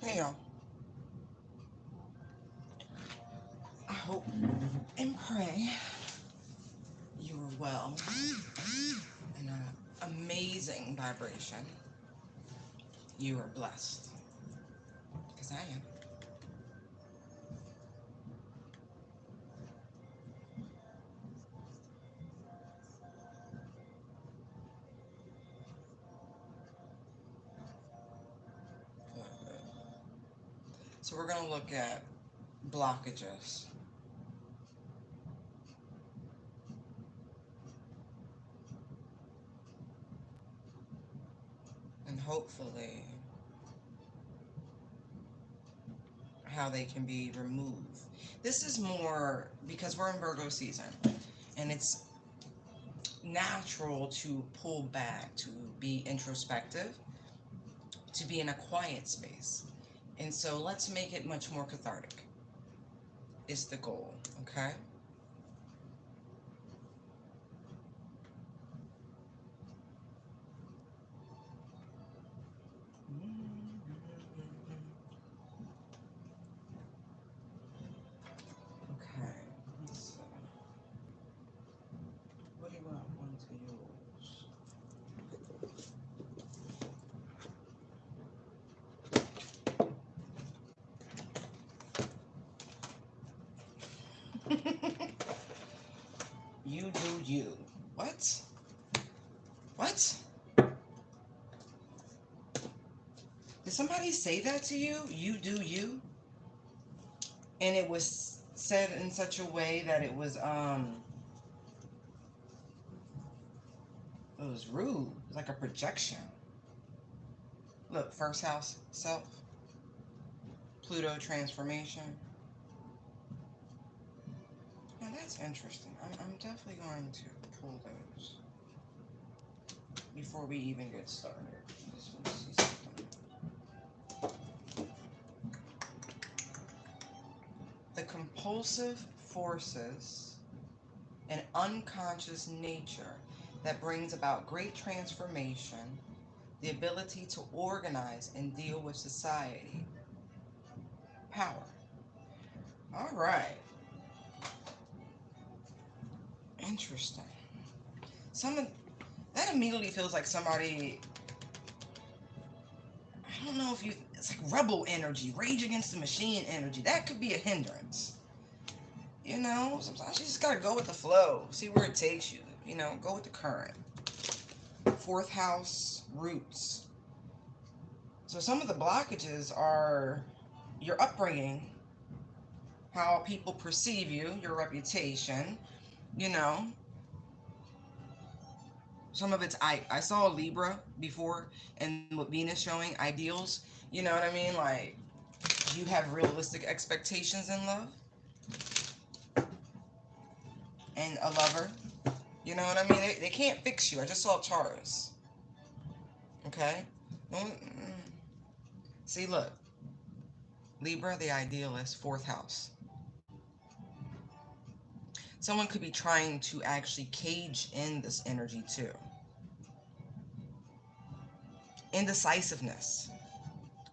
Hey y'all, I hope and pray you are well in an amazing vibration. You are blessed, because I am. So we're going to look at blockages. And hopefully how they can be removed. This is more because we're in Virgo season and it's natural to pull back, to be introspective, to be in a quiet space. And so let's make it much more cathartic, is the goal, okay? Okay, let's see. What do you want one to use? You do you. What? What? Did somebody say that to you? You do you? And it was said in such a way that it was rude, like a projection. Look, first house, self, Pluto transformation. Now that's interesting. I'm definitely going to pull those before we even get started. Just want to see something. The compulsive forces and unconscious nature that brings about great transformation, the ability to organize and deal with society. Power. All right. Interesting. Some of that immediately feels like somebody, I don't know if you, it's like rebel energy, rage against the machine energy. That could be a hindrance. You know, sometimes you just gotta go with the flow, see where it takes you. You know, go with the current. Fourth house, roots. So some of the blockages are your upbringing, how people perceive you, your reputation, you know. Some of it's, I saw Libra before, and with Venus showing ideals, you know what I mean? Like, you have realistic expectations in love and a lover. You know what I mean? They can't fix you. I just saw Taurus. Okay? See, look. Libra, the idealist, fourth house. Someone could be trying to actually cage in this energy too. Indecisiveness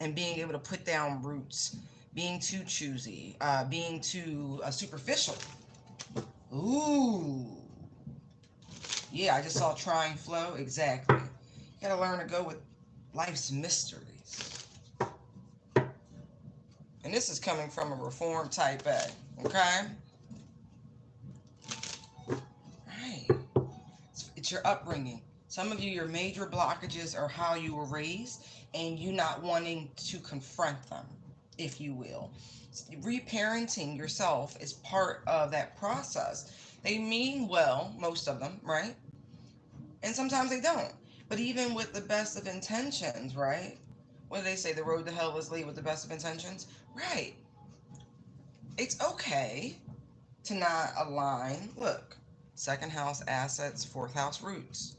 and being able to put down roots, being too choosy, being too superficial. Ooh. Yeah, I just saw trying flow. Exactly. You gotta learn to go with life's mysteries. And this is coming from a reformed type A. Okay? Right. It's your upbringing. Some of you, your major blockages are how you were raised and you not wanting to confront them, if you will. Reparenting yourself is part of that process. They mean well, most of them, right? And sometimes they don't. But even with the best of intentions, right? What do they say? The road to hell is laid with the best of intentions? Right. It's okay to not align. Look, second house assets, fourth house roots.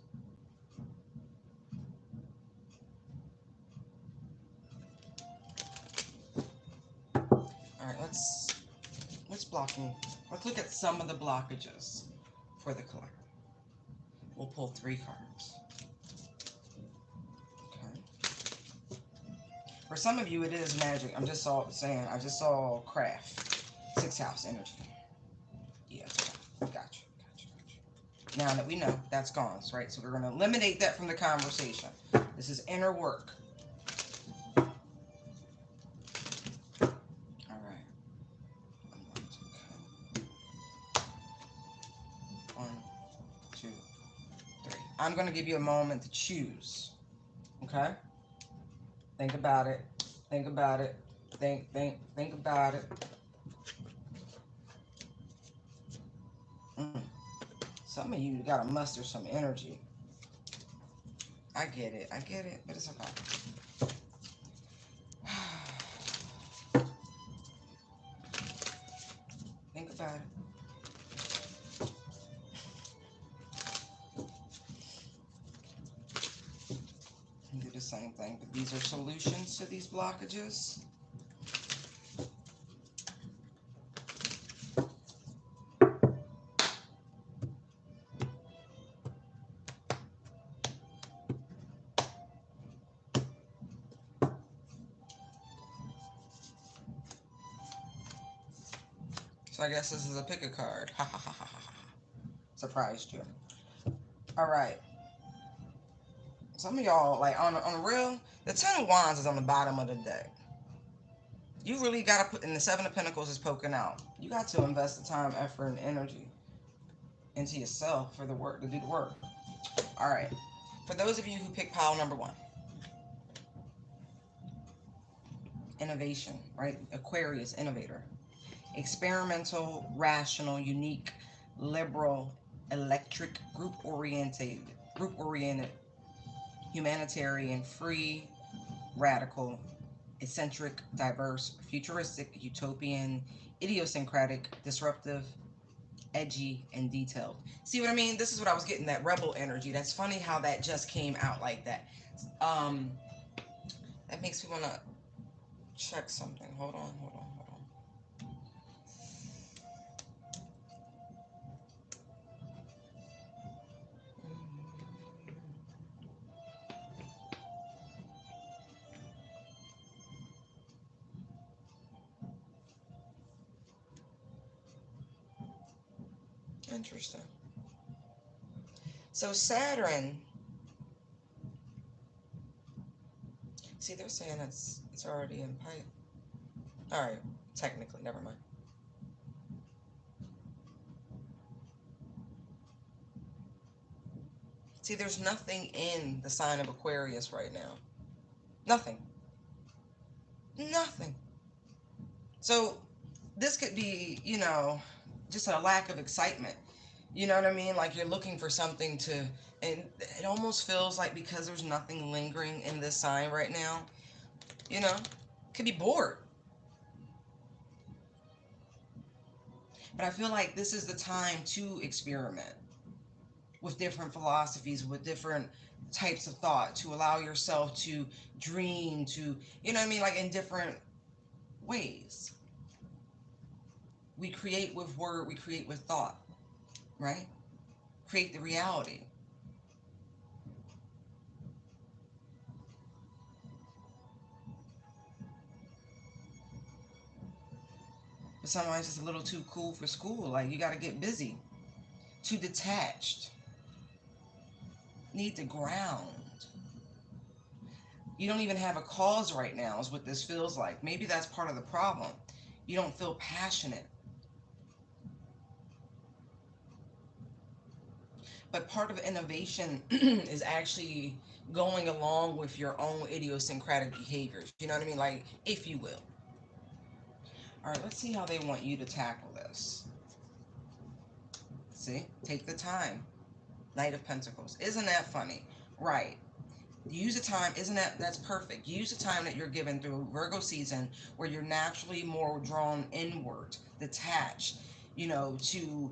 All right, let's blocking. Let's look at some of the blockages for the collective. We'll pull 3 cards. Okay. For some of you, it is magic. I'm just saying, I just saw craft. 6th house energy. Yeah, gotcha. Now that we know that's gone, right? So we're going to eliminate that from the conversation. This is inner work. All right. I'm going to come. 1, 2, 3. I'm going to give you a moment to choose. Okay? Think about it. Think about it. Think about it. Some of you got to muster some energy. I get it, but it's okay. Think about it. Do the same thing, but these are solutions to these blockages. So I guess this is a pick a card. Ha ha ha ha ha. Surprised you. All right. Some of y'all, like on the real, the 10 of Wands is on the bottom of the deck. You really got to put, and the 7 of Pentacles is poking out. You got to invest the time, effort, and energy into yourself for the work, to do the work. All right. For those of you who pick pile number 1, innovation, right? Aquarius, innovator. Experimental, rational, unique, liberal, electric, group-oriented, humanitarian, free, radical, eccentric, diverse, futuristic, utopian, idiosyncratic, disruptive, edgy, and detailed. See what I mean? This is what I was getting, that rebel energy. That's funny how that just came out like that. That makes me want to check something. Hold on. Interesting. So Saturn, see, they're saying it's already in pipe. All right, technically, never mind. See, there's nothing in the sign of Aquarius right now. Nothing. So this could be, just a lack of excitement. You know what I mean? Like you're looking for something to, and it almost feels like because there's nothing lingering in this sign right now, could be bored. But I feel like this is the time to experiment with different philosophies, with different types of thought, to allow yourself to dream, to, like in different ways. We create with word, we create with thought, right? Create the reality. But sometimes it's a little too cool for school. Like you got to get busy. Too detached. Need to ground. You don't even have a cause right now is what this feels like. Maybe that's part of the problem. You don't feel passionate. But part of innovation is actually going along with your own idiosyncratic behaviors. You know what I mean? Like, if you will. All right, let's see how they want you to tackle this. See? Take the time. Knight of Pentacles. Isn't that funny? Right. Use the time. That's perfect. Use the time that you're given through Virgo season where you're naturally more drawn inward, detached, to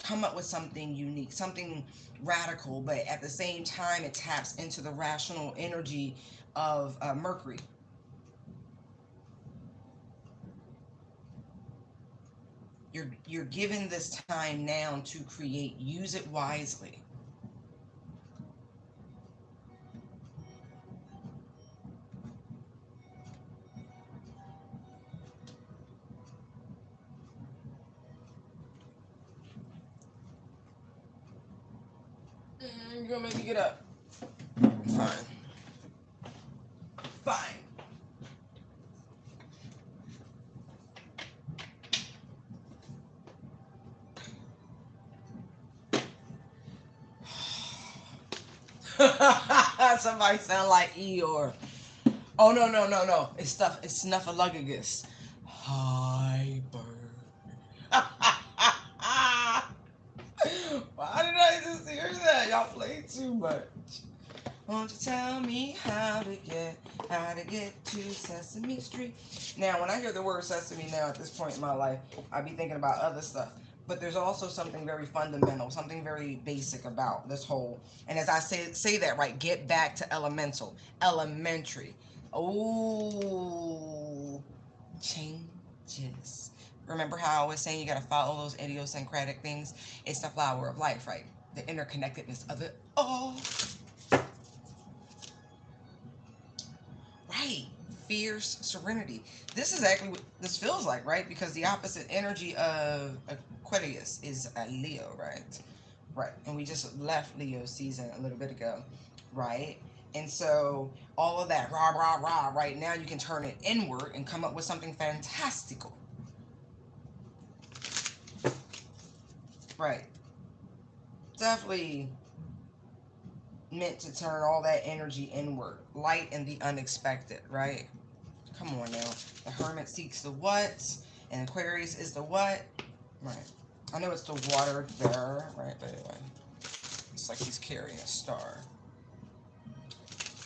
come up with something unique, something radical, but at the same time, it taps into the rational energy of Mercury. You're given this time now to create. Use it wisely. You're gonna make me get up. Fine. Fine. Somebody sound like Eeyore. Oh no no no no! It's stuff. It's Snuffleupagus. Hyper. Why did I just hear that? Y'all play too much. Won't you tell me how to get to Sesame Street? Now, when I hear the word sesame now at this point in my life, I be thinking about other stuff. But there's also something very fundamental, something very basic about this whole. And as I say that right, get back to elemental, elementary. Oh, changes. Remember how I was saying you got to follow those idiosyncratic things? It's the flower of life, right? The interconnectedness of it. Oh, right. Fierce serenity. This is actually what this feels like, right? Because the opposite energy of Aquarius is a Leo, right? Right. And we just left Leo season a little bit ago, right? And so all of that rah, rah, rah, right now you can turn it inward and come up with something fantastical. Right. Definitely meant to turn all that energy inward. Light and the unexpected, right? Come on now. The Hermit seeks the what, and Aquarius is the what. Right. I know it's the water there, right? But anyway, it's like he's carrying a star.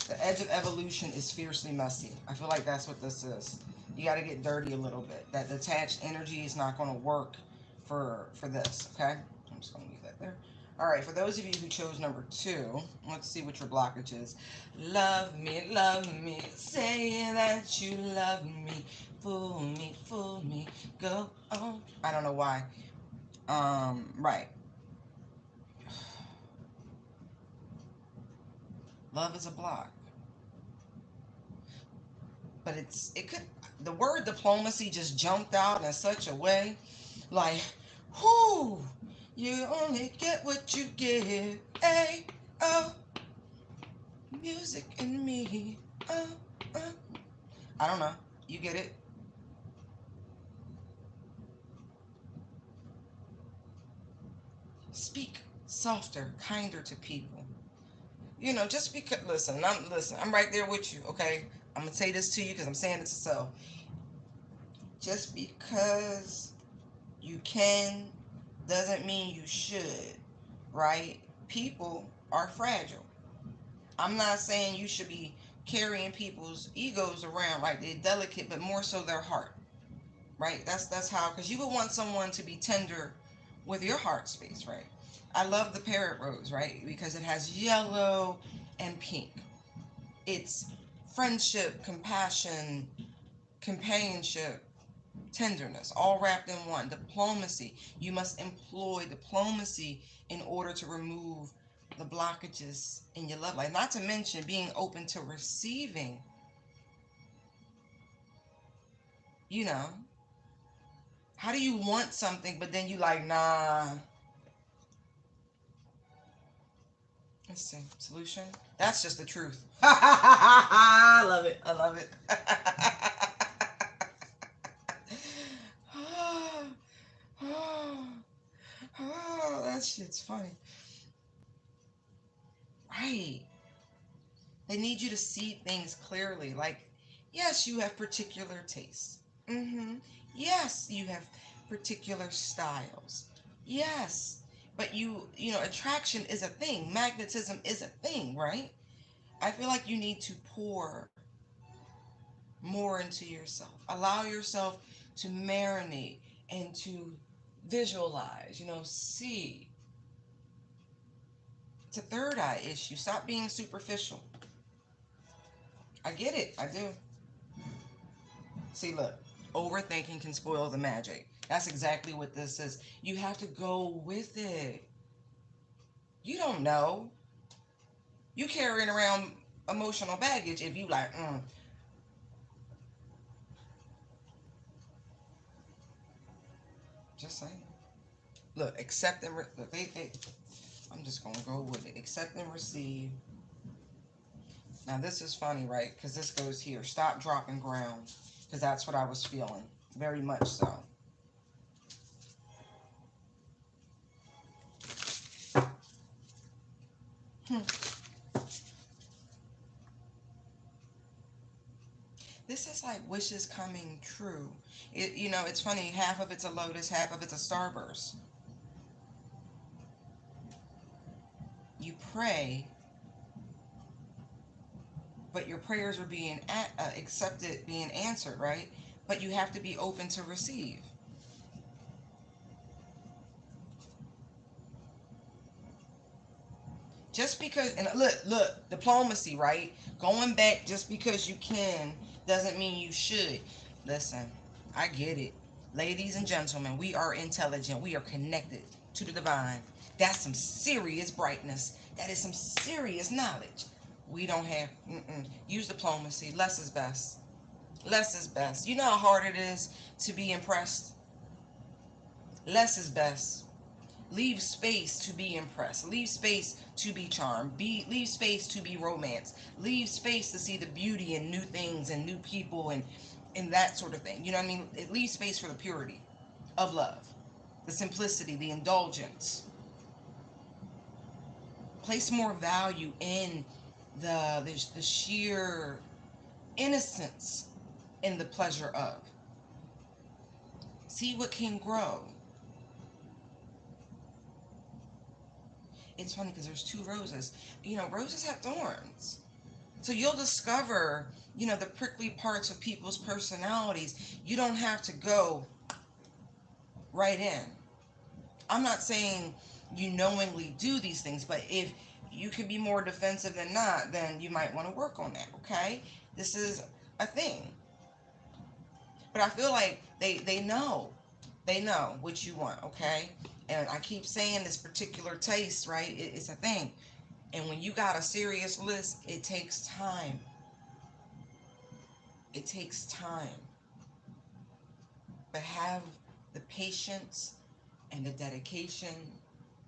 The edge of evolution is fiercely messy. I feel like that's what this is. You got to get dirty a little bit. That detached energy is not going to work for this, okay? I'm just going to leave that there. All right, for those of you who chose number 2, let's see what your blockage is. Love me, say that you love me, go on. I don't know why. Right. Love is a block. But it could, the word diplomacy just jumped out in such a way, like, whoo, you only get what you give. Hey, oh, music in me. Oh, oh. I don't know. You get it? Speak softer, kinder to people. You know, just because, listen, I'm right there with you, okay? I'm gonna say this to you because I'm saying it to self. Just because you can doesn't mean you should, right? People are fragile. I'm not saying you should be carrying people's egos around like they're delicate, but more so their heart, right? That's how, because you would want someone to be tender with your heart space, right? I love the parrot rose, right? Because it has yellow and pink. It's friendship, compassion, companionship, tenderness, all wrapped in one. Diplomacy. You must employ diplomacy in order to remove the blockages in your love life. Not to mention being open to receiving, you know. How do you want something, but then you like, nah. Let's see. Solution? That's just the truth. I love it. I love it. Oh, that shit's funny. Right. They need you to see things clearly. Like, yes, you have particular tastes. Yes, you have particular styles. Yes. But you know, attraction is a thing. Magnetism is a thing, right? I feel like you need to pour more into yourself. Allow yourself to marinate and to visualize, see. It's a third eye issue. Stop being superficial. I get it. I do. See, look, overthinking can spoil the magic. That's exactly what this is. You have to go with it. You don't know. You carrying around emotional baggage if you like, just saying. Look, accept and look, they I'm just going to go with it. Accept and receive. Now, this is funny, right? Because this goes here. Stop, drop, and ground. Because that's what I was feeling. Very much so. This is like wishes coming true. It's funny. Half of it's a lotus, half of it's a starburst. You pray, but your prayers are being accepted, being answered, right? But you have to be open to receive. Just because, and look, diplomacy, right? Going back just because you can doesn't mean you should. Listen, I get it. Ladies and gentlemen, we are intelligent. We are connected to the divine. That's some serious brightness. That is some serious knowledge. We don't have, use diplomacy. Less is best. Less is best. You know how hard it is to be impressed? Less is best. Leave space to be impressed. Leave space to be charmed. Leave space to be romanced. Leave space to see the beauty in new things and new people and that sort of thing. You know what I mean? It leaves space for the purity of love, the simplicity, the indulgence. Place more value in the sheer innocence in the pleasure of. See what can grow. It's funny because there's two roses. Roses have thorns. So you'll discover, the prickly parts of people's personalities. You don't have to go right in. I'm not saying you knowingly do these things, but if you can be more defensive than not, then you might want to work on that, okay? This is a thing. But I feel like they know. They know what you want, okay? And I keep saying this particular taste, right? It's a thing. And when you got a serious list, it takes time. It takes time. But have the patience and the dedication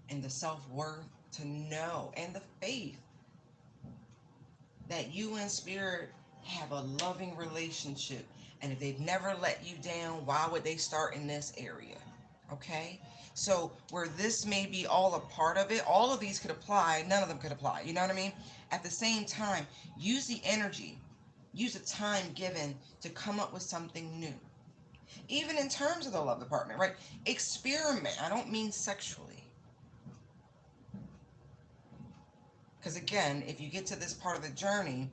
and the self-worth to know, and the faith that you and spirit have a loving relationship. And if they've never let you down, why would they start in this area? Okay? So where this may be all a part of it, all of these could apply, none of them could apply. You know what I mean? At the same time, use the energy, use the time given to come up with something new. Even in terms of the love department, right? Experiment. I don't mean sexually. Because again, if you get to this part of the journey,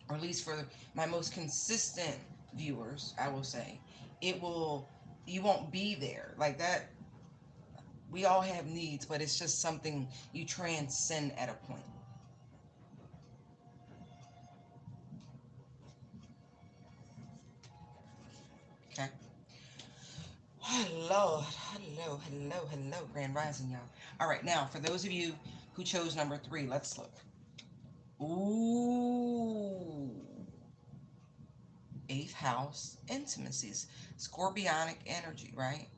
or at least for my most consistent viewers, I will say, you won't be there. Like that, we all have needs, but it's just something you transcend at a point. Okay? Hello, Grand Rising, y'all. All right, now, for those of you who chose number 3, let's look. Ooh. 8th house, intimacies, scorpionic energy, right?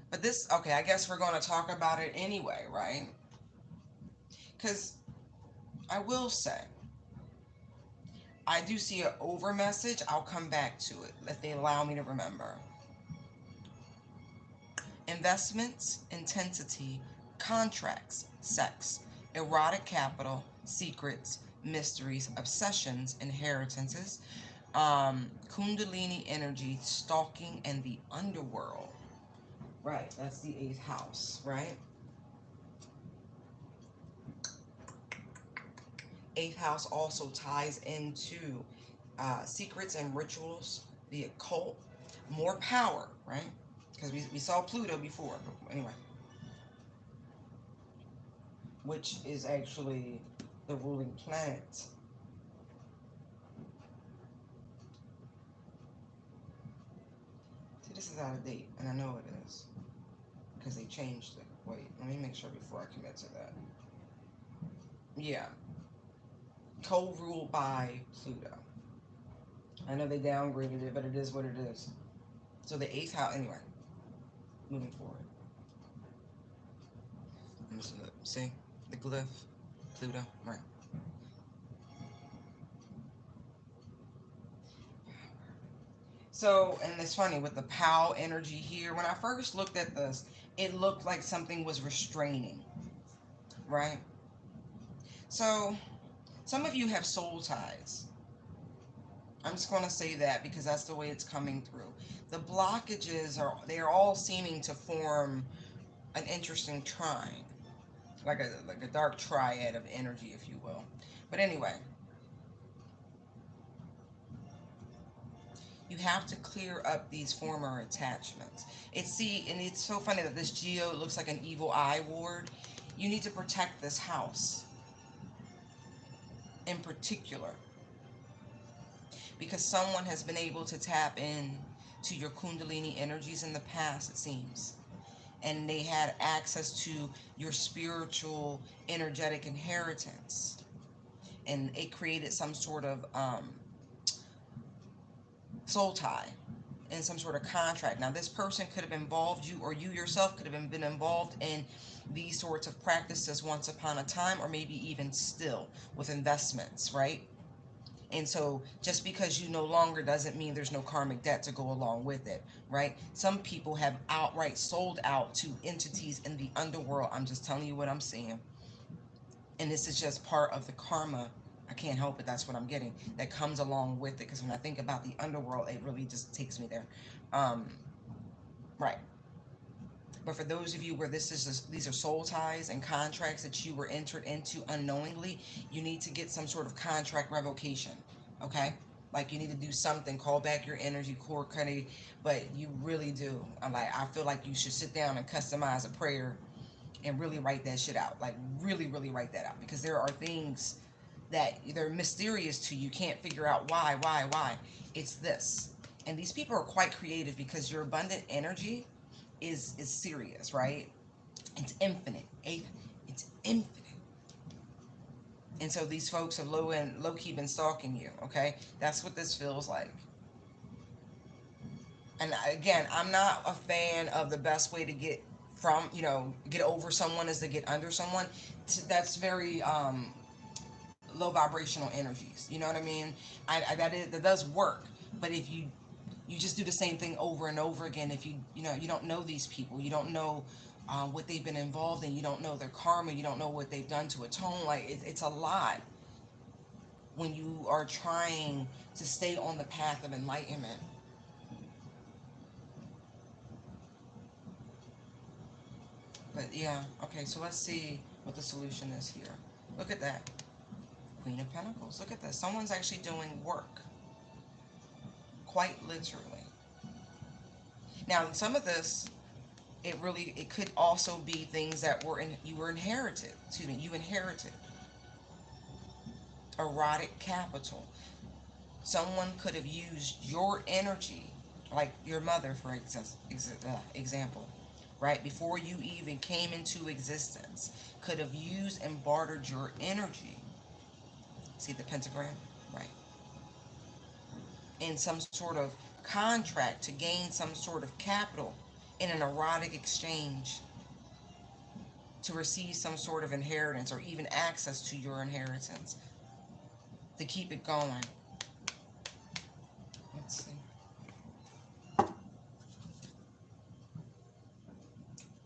But this, okay, I guess we're going to talk about it anyway, right? Because I will say, I do see an over message. I'll come back to it if they allow me to remember. Investments, intensity, contracts, sex, erotic capital, secrets, mysteries, obsessions, inheritances, Kundalini energy, stalking, and the underworld. Right, that's the 8th house, right? 8th house also ties into secrets and rituals, the occult, more power, right? Because we saw Pluto before, but anyway, which is actually the ruling planet. See, this is out of date, and I know it is, because they changed it. Wait, let me make sure before I commit to that. Yeah, co-ruled by Pluto. I know they downgraded it, but it is what it is. So the 8th house, anyway, moving forward. See the glyph, Pluto, right? So, and it's funny with the POW energy here. When I first looked at this, it looked like something was restraining, right? So, some of you have soul ties. I'm just going to say that because that's the way it's coming through. The blockages they're all seeming to form an interesting trine, like a dark triad of energy, if you will. But anyway, you have to clear up these former attachments. And it's so funny that this Geo looks like an evil eye ward. You need to protect this house in particular because someone has been able to tap in to your Kundalini energies in the past, it seems. And they had access to your spiritual, energetic inheritance. And it created some sort of soul tie in some sort of contract. Now, this person could have involved you, or you yourself could have been involved in these sorts of practices once upon a time, or maybe even still with investments, right? And so just because you no longer doesn't mean there's no karmic debt to go along with it, right? Some people have outright sold out to entities in the underworld. I'm just telling you what I'm seeing. And this is just part of the karma. I can't help it. That's what I'm getting. That comes along with it. Because when I think about the underworld, it really just takes me there. Um, right. But for those of you where these are soul ties and contracts that you were entered into unknowingly, you need to get some sort of contract revocation. Okay? Like you need to do something, call back your energy core cutting, but you really do. I feel like you should sit down and customize a prayer and really write that shit out. Like really, really write that out because there are things that they're mysterious to you. Can't figure out why. It's this. And these people are quite creative because your abundant energy is serious, right? It's infinite. It's infinite. And so these folks have low key been stalking you, okay? That's what this feels like. And again, I'm not a fan of the best way to get over someone is to get under someone. That's very low vibrational energies. You know what I mean? That does work. But if you just do the same thing over and over again, if you don't know these people, you don't know what they've been involved in, you don't know their karma, you don't know what they've done to atone. Like it's a lot when you are trying to stay on the path of enlightenment. But yeah, okay, so let's see what the solution is here. Look at that. Queen of Pentacles. Look at this. Someone's actually doing work. Quite literally. Now, some of this, it could also be things that you were inherited. Excuse me, you inherited. Erotic capital. Someone could have used your energy, like your mother, for example, right? Before you even came into existence, could have used and bartered your energy. See the pentagram? Right. In some sort of contract to gain some sort of capital in an erotic exchange to receive some sort of inheritance or even access to your inheritance to keep it going. Let's see.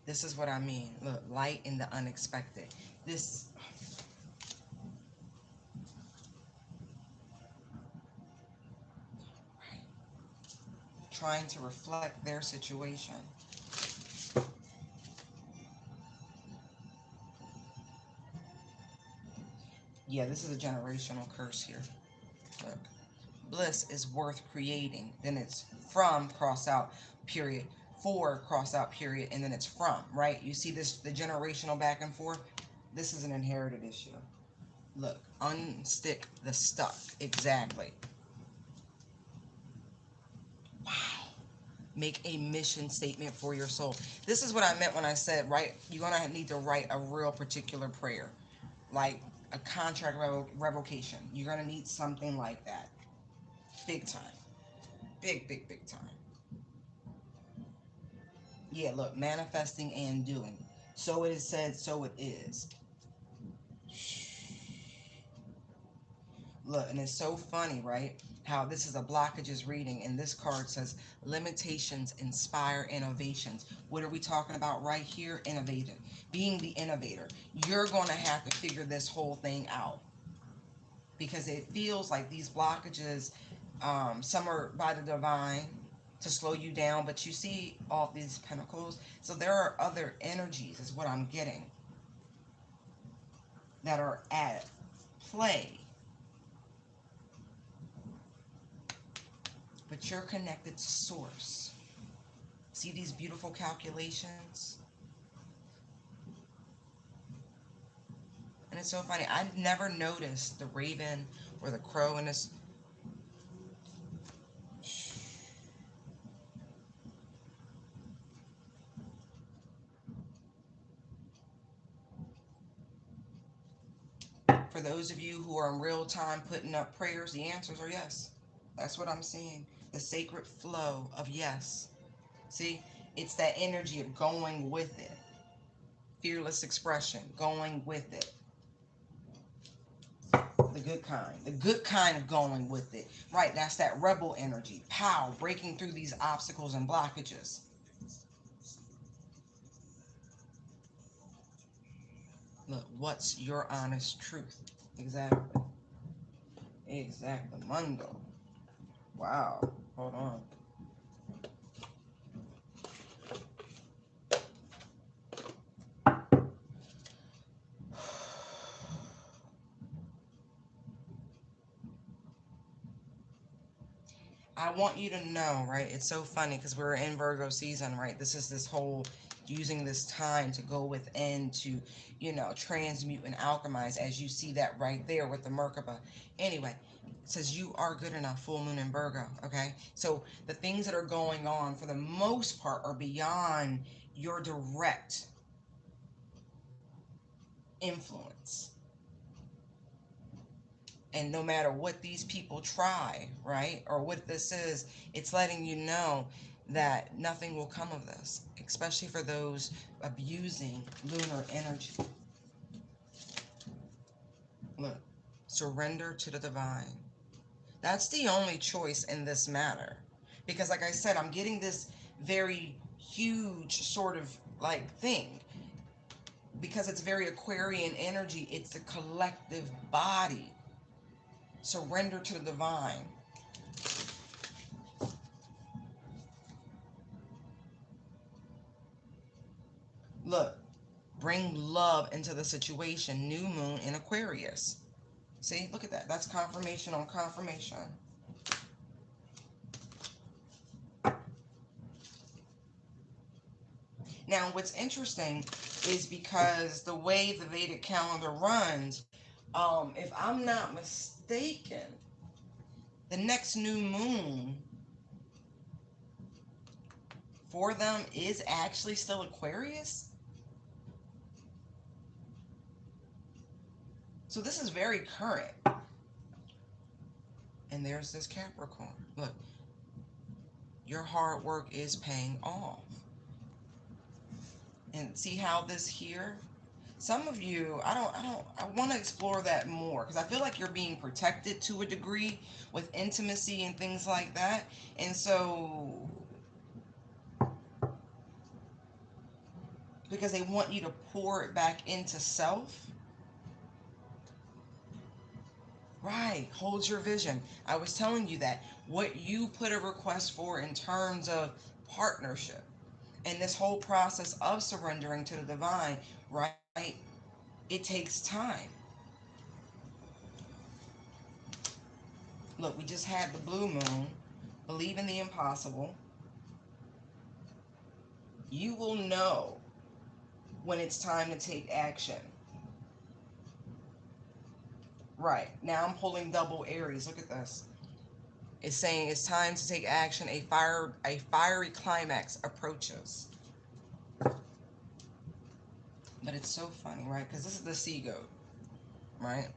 This is what I mean. Look, light in the unexpected. This, right, trying to reflect their situation. Yeah, this is a generational curse here. Look, bliss is worth creating. Then it's from cross out period, for cross out period, and then it's from, right? You see this, the generational back and forth? This is an inherited issue. Look, unstick the stuck. Exactly. Wow. Make a mission statement for your soul. This is what I meant when I said, right? You're going to need to write a real particular prayer, like a contract revocation. You're going to need something like that. Big time. Big time. Yeah, look, manifesting and doing. So it is said, so it is. Look, and it's so funny, right? How this is a blockages reading, and this card says limitations inspire innovations. What are we talking about right here? Innovative. Being the innovator. You're going to have to figure this whole thing out, because it feels like these blockages, some are by the divine to slow you down, but you see all these pentacles. So there are other energies, is what I'm getting, that are at play. But you're connected to source. See these beautiful calculations? And it's so funny. I never noticed the raven or the crow in this. For those of you who are in real time putting up prayers, the answers are yes. That's what I'm seeing. The sacred flow of yes. See, it's that energy of going with it. Fearless expression, going with it. The good kind. The good kind of going with it. Right, that's that rebel energy. Pow, breaking through these obstacles and blockages. Look, what's your honest truth? Exactly. Exactly. Mundo. Wow. Hold on. I want you to know, right? It's so funny because we're in Virgo season, right? This is this whole using this time to go within to, transmute and alchemize, as you see that right there with the Merkaba. Anyway, it says you are good enough, full moon in Virgo, okay? So the things that are going on for the most part are beyond your direct influence. And no matter what these people try, right, or what this is, it's letting you know that nothing will come of this, especially for those abusing lunar energy. Look, surrender to the divine. That's the only choice in this matter. Because like I said, I'm getting this very huge sort of like thing. Because it's very Aquarian energy, it's the collective body. Surrender to the divine. Look, bring love into the situation. New moon in Aquarius. See, look at that. That's confirmation on confirmation. Now, what's interesting is because the way the Vedic calendar runs, if I'm not mistaken, the next new moon for them is actually still Aquarius. So this is very current. And there's this Capricorn. Look, your hard work is paying off. And see how this here, some of you, I want to explore that more, because I feel like you're being protected to a degree with intimacy and things like that. And so, because they want you to pour it back into self. Right, hold your vision. I was telling you that what you put a request for in terms of partnership and this whole process of surrendering to the divine, right? It takes time. Look, we just had the blue moon. Believe in the impossible. You will know when it's time to take action. Right, now I'm pulling double Aries. Look at this. It's saying it's time to take action. A fiery climax approaches. But it's so funny, right? Because this is the sea goat, right?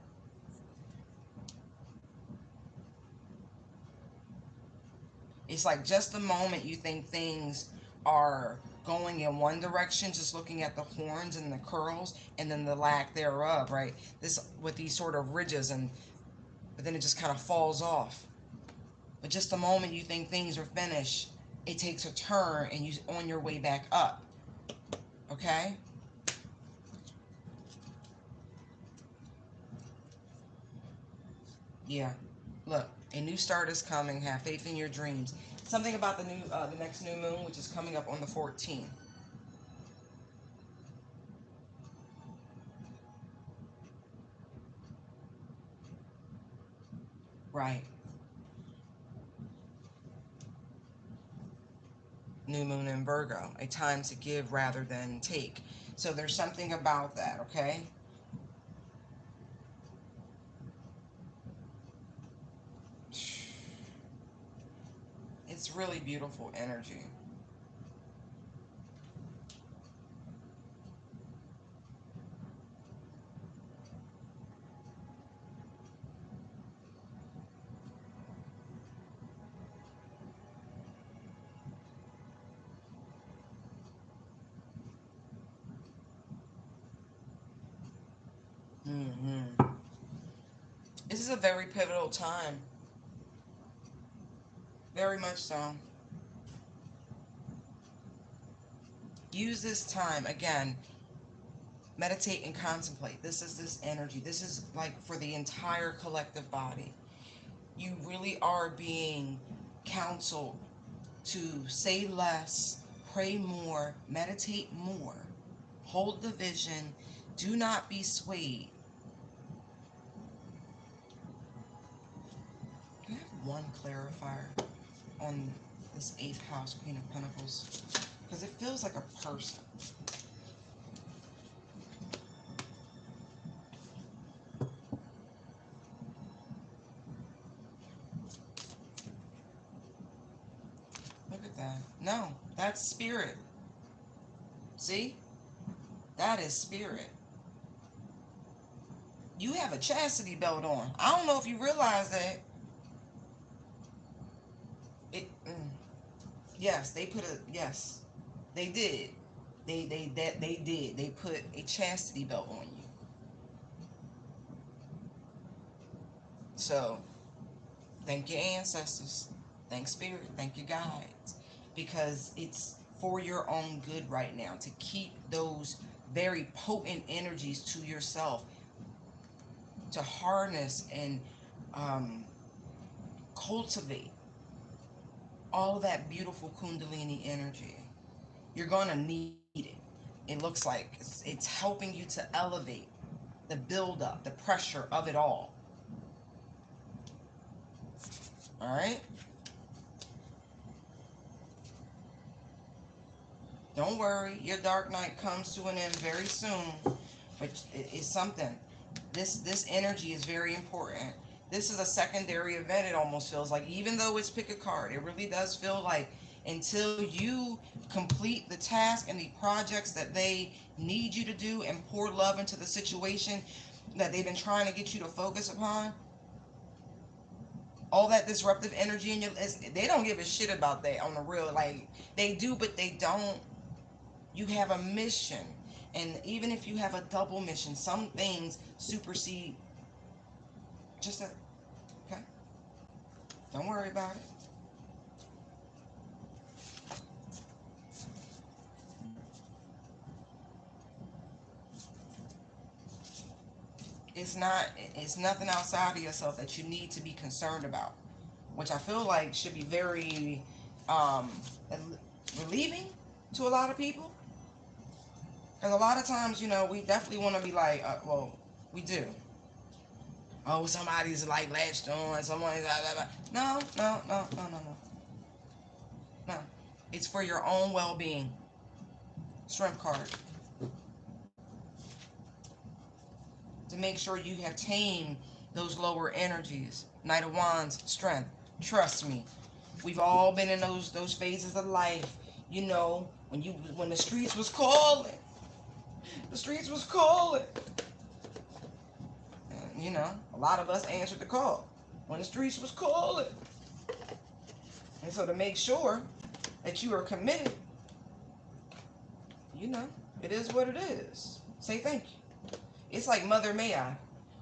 It's like just the moment you think things are going in one direction, just looking at the horns and the curls, and then the lack thereof, right? This with these sort of ridges, and but then it just kind of falls off. But just the moment you think things are finished, it takes a turn and you're on your way back up. Okay? Yeah. Look, a new start is coming. Have faith in your dreams. Something about the next new moon, which is coming up on the 14th. Right. New moon in Virgo. A time to give rather than take. So there's something about that, okay? It's really beautiful energy. Hmm. This is a very pivotal time. Very much so. Use this time again. Meditate and contemplate. This is this energy. This is like for the entire collective body. You really are being counseled to say less, pray more, meditate more, hold the vision, do not be swayed. Can I have one clarifier on this 8th house, Queen of Pentacles? Because it feels like a person. Look at that. No, that's spirit. See? That is spirit. You have a chastity belt on. I don't know if you realize that. Yes, they put a, yes, they did. They did. They put a chastity belt on you. So thank your ancestors. Thank spirit. Thank your guides. Because it's for your own good right now to keep those very potent energies to yourself, to harness and um, cultivate all that beautiful Kundalini energy. You're going to need it. It looks like it's helping you to elevate the buildup, the pressure of it all. All right? Don't worry. Your dark night comes to an end very soon. But it's something. This energy is very important. This is a secondary event, it almost feels like. Even though it's pick a card, it really does feel like until you complete the task and the projects that they need you to do and pour love into the situation that they've been trying to get you to focus upon, all that disruptive energy in your, they don't give a shit about that on the real. Like, they do, but they don't. You have a mission. And even if you have a double mission, some things supersede just a, okay? Don't worry about it. It's nothing outside of yourself that you need to be concerned about, which I feel like should be very um, relieving to a lot of people. Because a lot of times, we definitely want to be like, well, we do. Oh, somebody's like latched on, someone's blah, blah, blah. No, no, no, no, no, no. No. It's for your own well-being. Strength card. To make sure you have tamed those lower energies. Knight of Wands, strength. Trust me. We've all been in those phases of life. When the streets was calling. The streets was calling. And, a lot of us answered the call when the streets was calling. And so to make sure that you are committed You know, it is what it is. Say thank you. It's like Mother May I.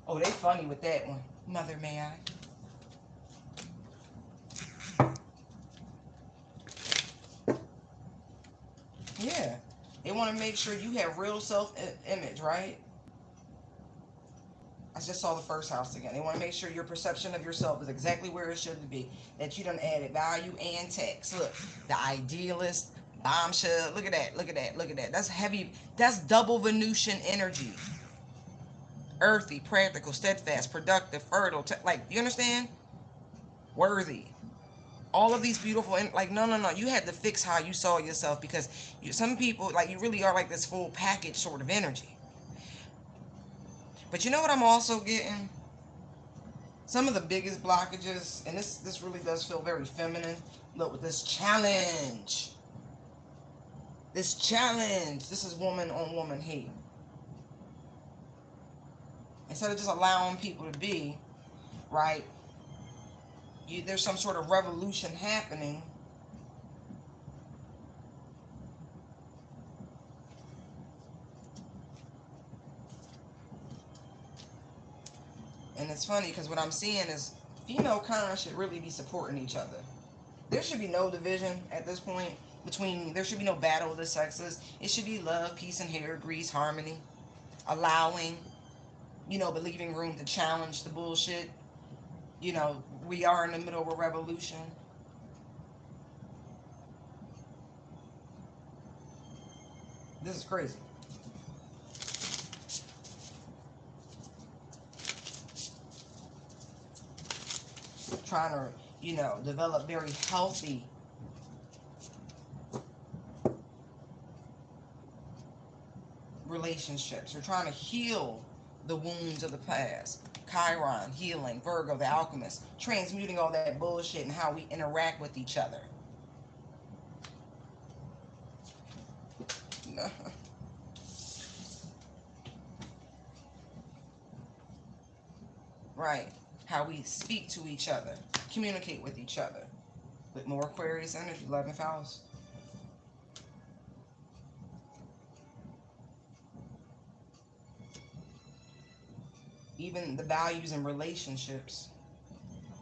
Oh, they funny with that one. Mother May I. Yeah. They want to make sure you have real self-image, right? I just saw the first house again. They want to make sure your perception of yourself is exactly where it should be. That you done added value and text. Look, the idealist, bombshell. Look at that. Look at that. Look at that. That's heavy. That's double Venusian energy. Earthy, practical, steadfast, productive, fertile. Like, you understand? Worthy. All of these beautiful, and like, no, no, no. You had to fix how you saw yourself, because some people, like, you really are like this full package sort of energy. But you know what I'm also getting? Some of the biggest blockages, and this really does feel very feminine. Look, with this challenge. This challenge. This is woman on woman hate. Instead of just allowing people to be, right? There's some sort of revolution happening. And it's funny because what I'm seeing is female kind should really be supporting each other. There should be no division at this point between, there should be no battle of the sexes. It should be love, peace, and hair, grease, harmony. Allowing, but leaving room to challenge the bullshit. We are in the middle of a revolution. This is crazy. Trying to, develop very healthy relationships. We're trying to heal the wounds of the past. Chiron, healing, Virgo, the alchemist, transmuting all that bullshit and how we interact with each other. Right. How we speak to each other, communicate with each other. With more Aquarius energy, 11th house. Even the values in relationships.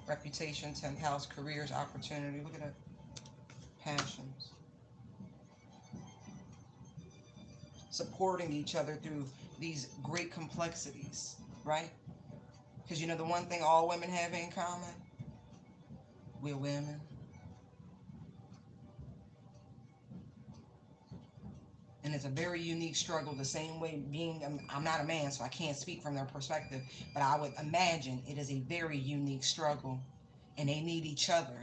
Reputation, 10th house, careers, opportunity. Look at that. Passions. Supporting each other through these great complexities, right? Because the one thing all women have in common? We're women. And it's a very unique struggle, the same way I'm not a man, so I can't speak from their perspective, but I would imagine it is a very unique struggle. And they need each other,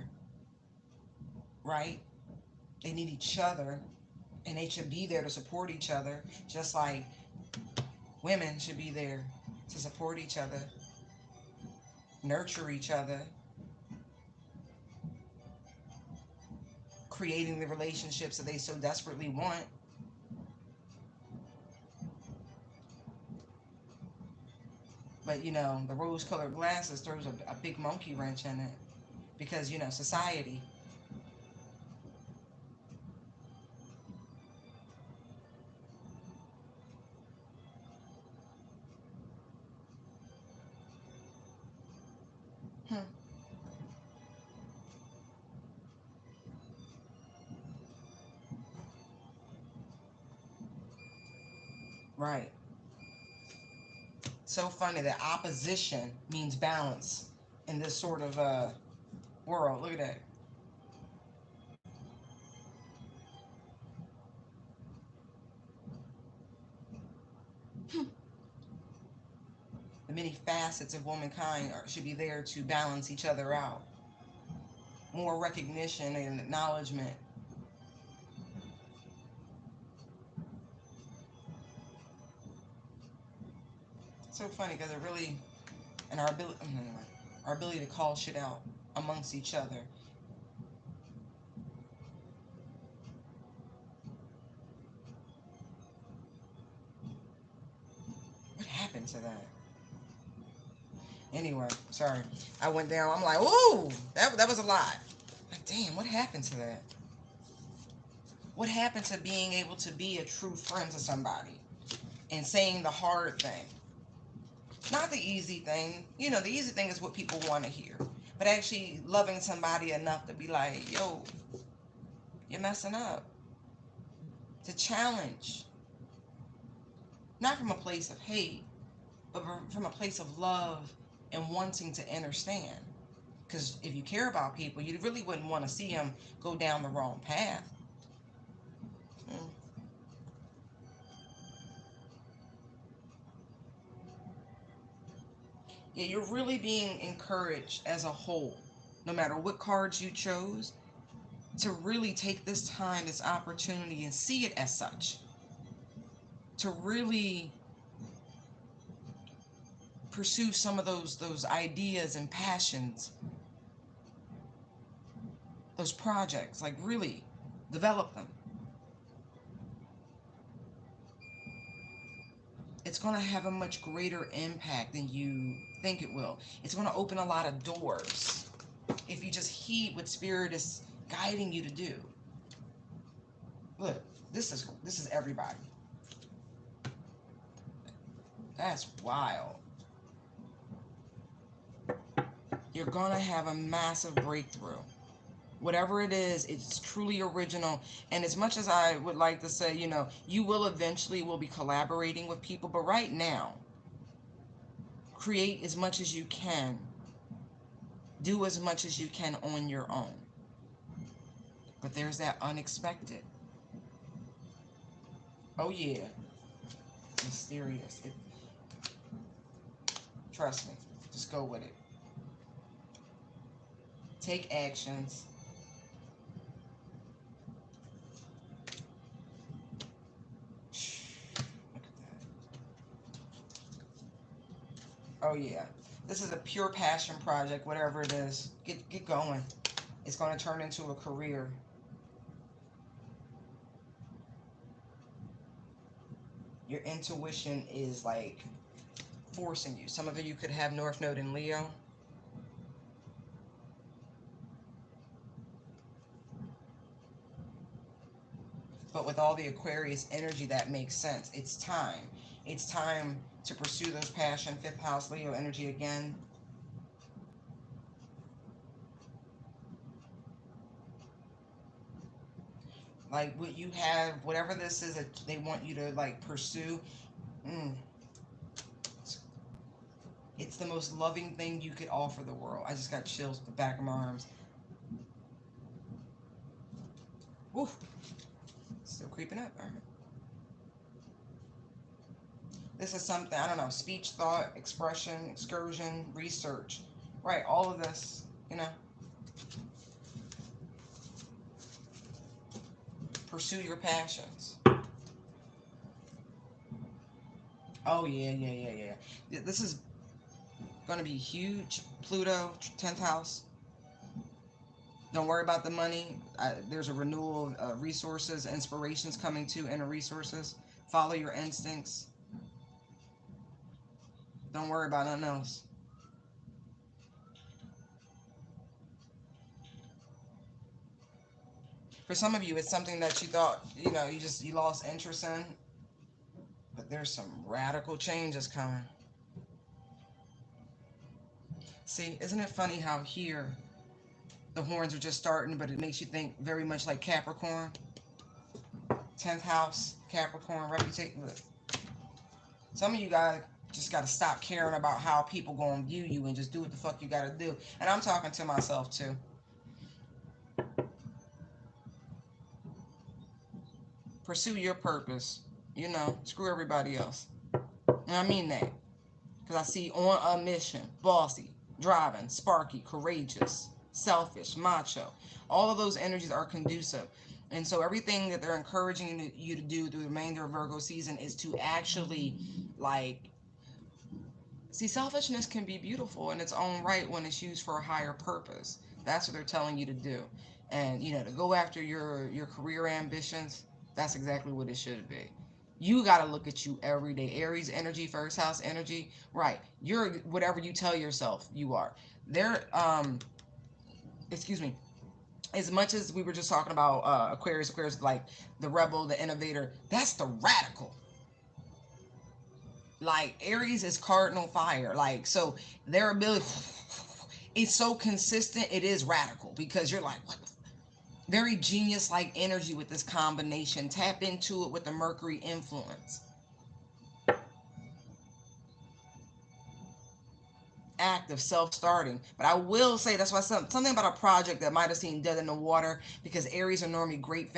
right? They need each other, and they should be there to support each other, just like women should be there to support each other, nurture each other, creating the relationships that they so desperately want. But, the rose-colored glasses throws a big monkey wrench in it. Because, society. Hmm. Right. So funny that opposition means balance in this sort of world. Look at that. The many facets of womankind should be there to balance each other out. More recognition and acknowledgement. So funny because it really, and our ability to call shit out amongst each other. What happened to that? Anyway, sorry. I went down. I'm like, ooh, that was a lot. Like, damn, what happened to that? What happened to being able to be a true friend to somebody and saying the hard thing? Not the easy thing. You know, the easy thing is what people want to hear. But actually loving somebody enough to be like, yo, you're messing up. To challenge. Not from a place of hate, but from a place of love and wanting to understand. Because if you care about people, you really wouldn't want to see them go down the wrong path. Mm. Yeah, you're really being encouraged as a whole, no matter what cards you chose, to really take this time, this opportunity, and see it as such. To really pursue some of those ideas and passions, those projects, like really develop them. It's going to have a much greater impact than you think it will. It's going to open a lot of doors if you just heed what spirit is guiding you to do. Look, this is everybody. That's wild. You're going to have a massive breakthrough. Whatever it is, it's truly original. And as much as I would like to say, you know, you will eventually will be collaborating with people, but right now, create as much as you can. Do as much as you can on your own. But there's that unexpected. Oh yeah, mysterious. Trust me. Just go with it. Take actions. Look at that. Oh yeah. This is a pure passion project, whatever it is. Get going. It's going to turn into a career. Your intuition is like forcing you. Some of you could have North Node in Leo. But with all the Aquarius energy, that makes sense. It's time. It's time to pursue those passion. Fifth house Leo energy again. Like what you have, whatever this is that they want you to like pursue. Mm, it's the most loving thing you could offer the world. I just got chills at the back of my arms. Woof. Still creeping up. All right. This is something, I don't know, speech, thought, expression, excursion, research. Right, all of this, you know. Pursue your passions. Oh, yeah, yeah, yeah, yeah. This is going to be huge. Pluto, 10th house. Don't worry about the money. There's a renewal of resources, inspirations coming to inner resources. Follow your instincts. Don't worry about nothing else. For some of you, it's something that you thought, you know, you lost interest in. But there's some radical changes coming. See, isn't it funny how here the horns are just starting, but it makes you think very much like Capricorn? 10th house, Capricorn, reputation. Some of you guys just got to stop caring about how people going to view you and just do what the fuck you got to do. And I'm talking to myself too. Pursue your purpose. You know, screw everybody else. And I mean that. Because I see on a mission, bossy, driving, sparky, courageous, selfish, macho. All of those energies are conducive. And so everything that they're encouraging you to do through the remainder of Virgo season is to actually, like, see, selfishness can be beautiful in its own right when it's used for a higher purpose. That's what they're telling you to do. And, you know, to go after your career ambitions, that's exactly what it should be. You got to look at you every day. Aries energy, first house energy. Right. You're whatever you tell yourself you are. They're, excuse me. As much as we were just talking about Aquarius, like the rebel, the innovator, that's the radical. Like Aries is cardinal fire. Like, so their ability, it's so consistent, it is radical because you're like, what? Very genius like energy with this combination. Tap into it with the Mercury influence. Active, self-starting. But I will say that's why something about a project that might have seemed dead in the water, because Aries are normally great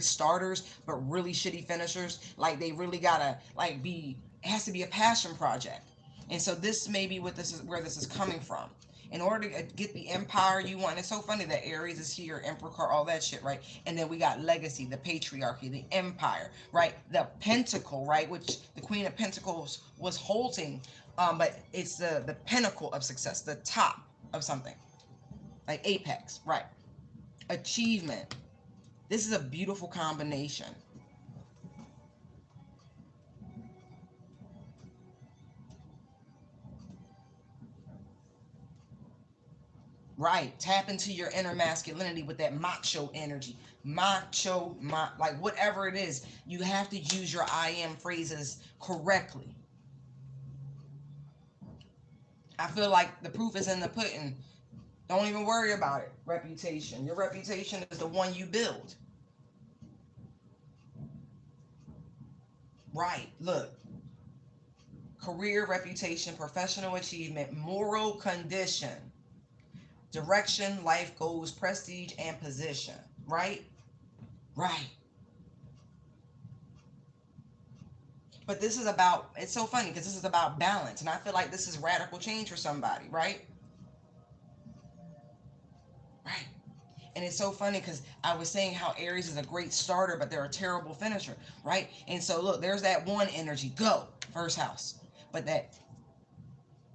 starters, but really shitty finishers. Like they really gotta like be. It has to be a passion project, and so this may be what this is where this is coming from. In order to get the empire you want, and it's so funny that Aries is here, Emperor card, all that shit, right? And then we got legacy, the patriarchy, the empire, right? The pentacle, right? Which the Queen of Pentacles was holding, but it's the pinnacle of success, the top of something, like apex, right? Achievement. This is a beautiful combination. Right. Tap into your inner masculinity with that macho energy. Like whatever it is, you have to use your I am phrases correctly. I feel like the proof is in the pudding. Don't even worry about it. Reputation. Your reputation is the one you build. Right. Look. Career, reputation, professional achievement, moral condition, direction, life goals, prestige, and position. Right? Right. But this is about, it's so funny because this is about balance. And I feel like this is radical change for somebody, right? Right. And it's so funny because I was saying how Aries is a great starter, but they're a terrible finisher, right? And so look, there's that one energy, go, first house. But that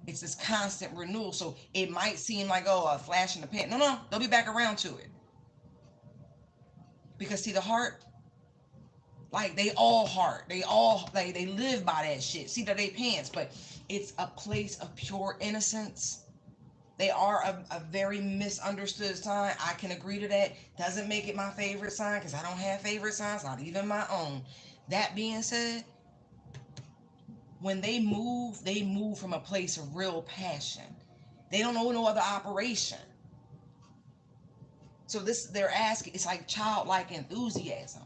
it's this constant renewal. So it might seem like, oh, a flash in the pan. No, no, they'll be back around to it. Because see, the heart, like they all heart. They all like they live by that shit. See that they pants, but it's a place of pure innocence. They are a very misunderstood sign. I can agree to that. Doesn't make it my favorite sign because I don't have favorite signs, not even my own. That being said, when they move from a place of real passion. They don't know no other operation. So this they're asking, it's like childlike enthusiasm.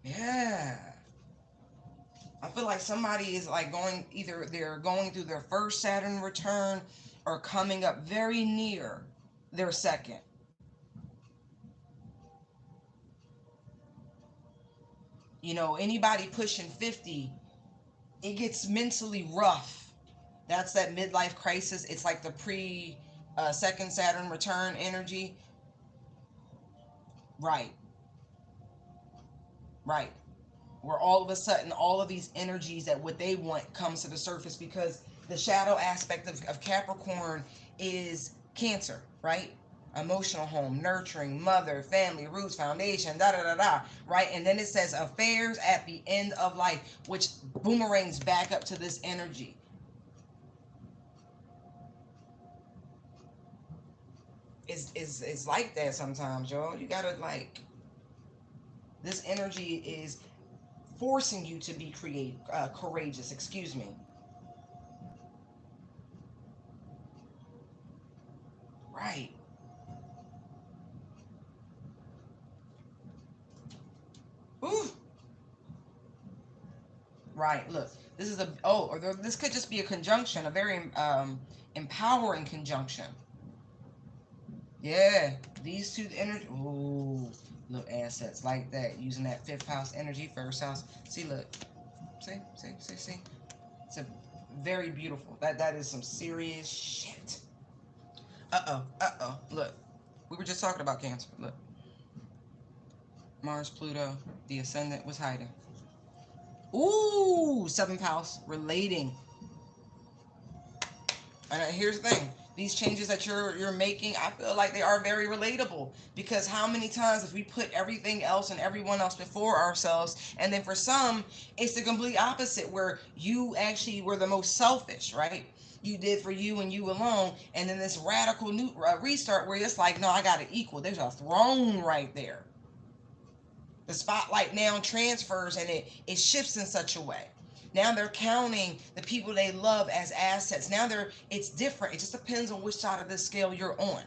Yeah. I feel like somebody is like going, either they're going through their first Saturn return or coming up very near their second. You know, anybody pushing 50, it gets mentally rough. That's that midlife crisis. It's like the pre second Saturn return energy. Right, right. Where all of a sudden all of these energies that what they want comes to the surface because the shadow aspect of Capricorn is Cancer, right? Emotional home, nurturing, mother, family, roots, foundation, da da da da, right? And then it says affairs at the end of life, which boomerangs back up to this energy. Is like that sometimes, y'all. You gotta like this energy is forcing you to be courageous. Excuse me. Right. Ooh. Right. Look, this is a or this could just be a conjunction, a very empowering conjunction. Yeah, these two energy. Ooh, look, assets like that using that fifth house energy, first house. See, look, see. It's a very beautiful. That is some serious shit. Look, we were just talking about Cancer. Look, Mars, Pluto, the ascendant was hiding. Ooh, seventh house relating. And here's the thing: These changes that you're making, I feel like they are very relatable, because how many times have we put everything else and everyone else before ourselves, and then for some it's the complete opposite, where you actually were the most selfish, right? You did for you and you alone, and then this radical new restart where it's like, no, I got it equal. There's a throne right there. The spotlight now transfers, and it shifts in such a way. Now they're counting the people they love as assets. Now it's different. It just depends on which side of the scale you're on.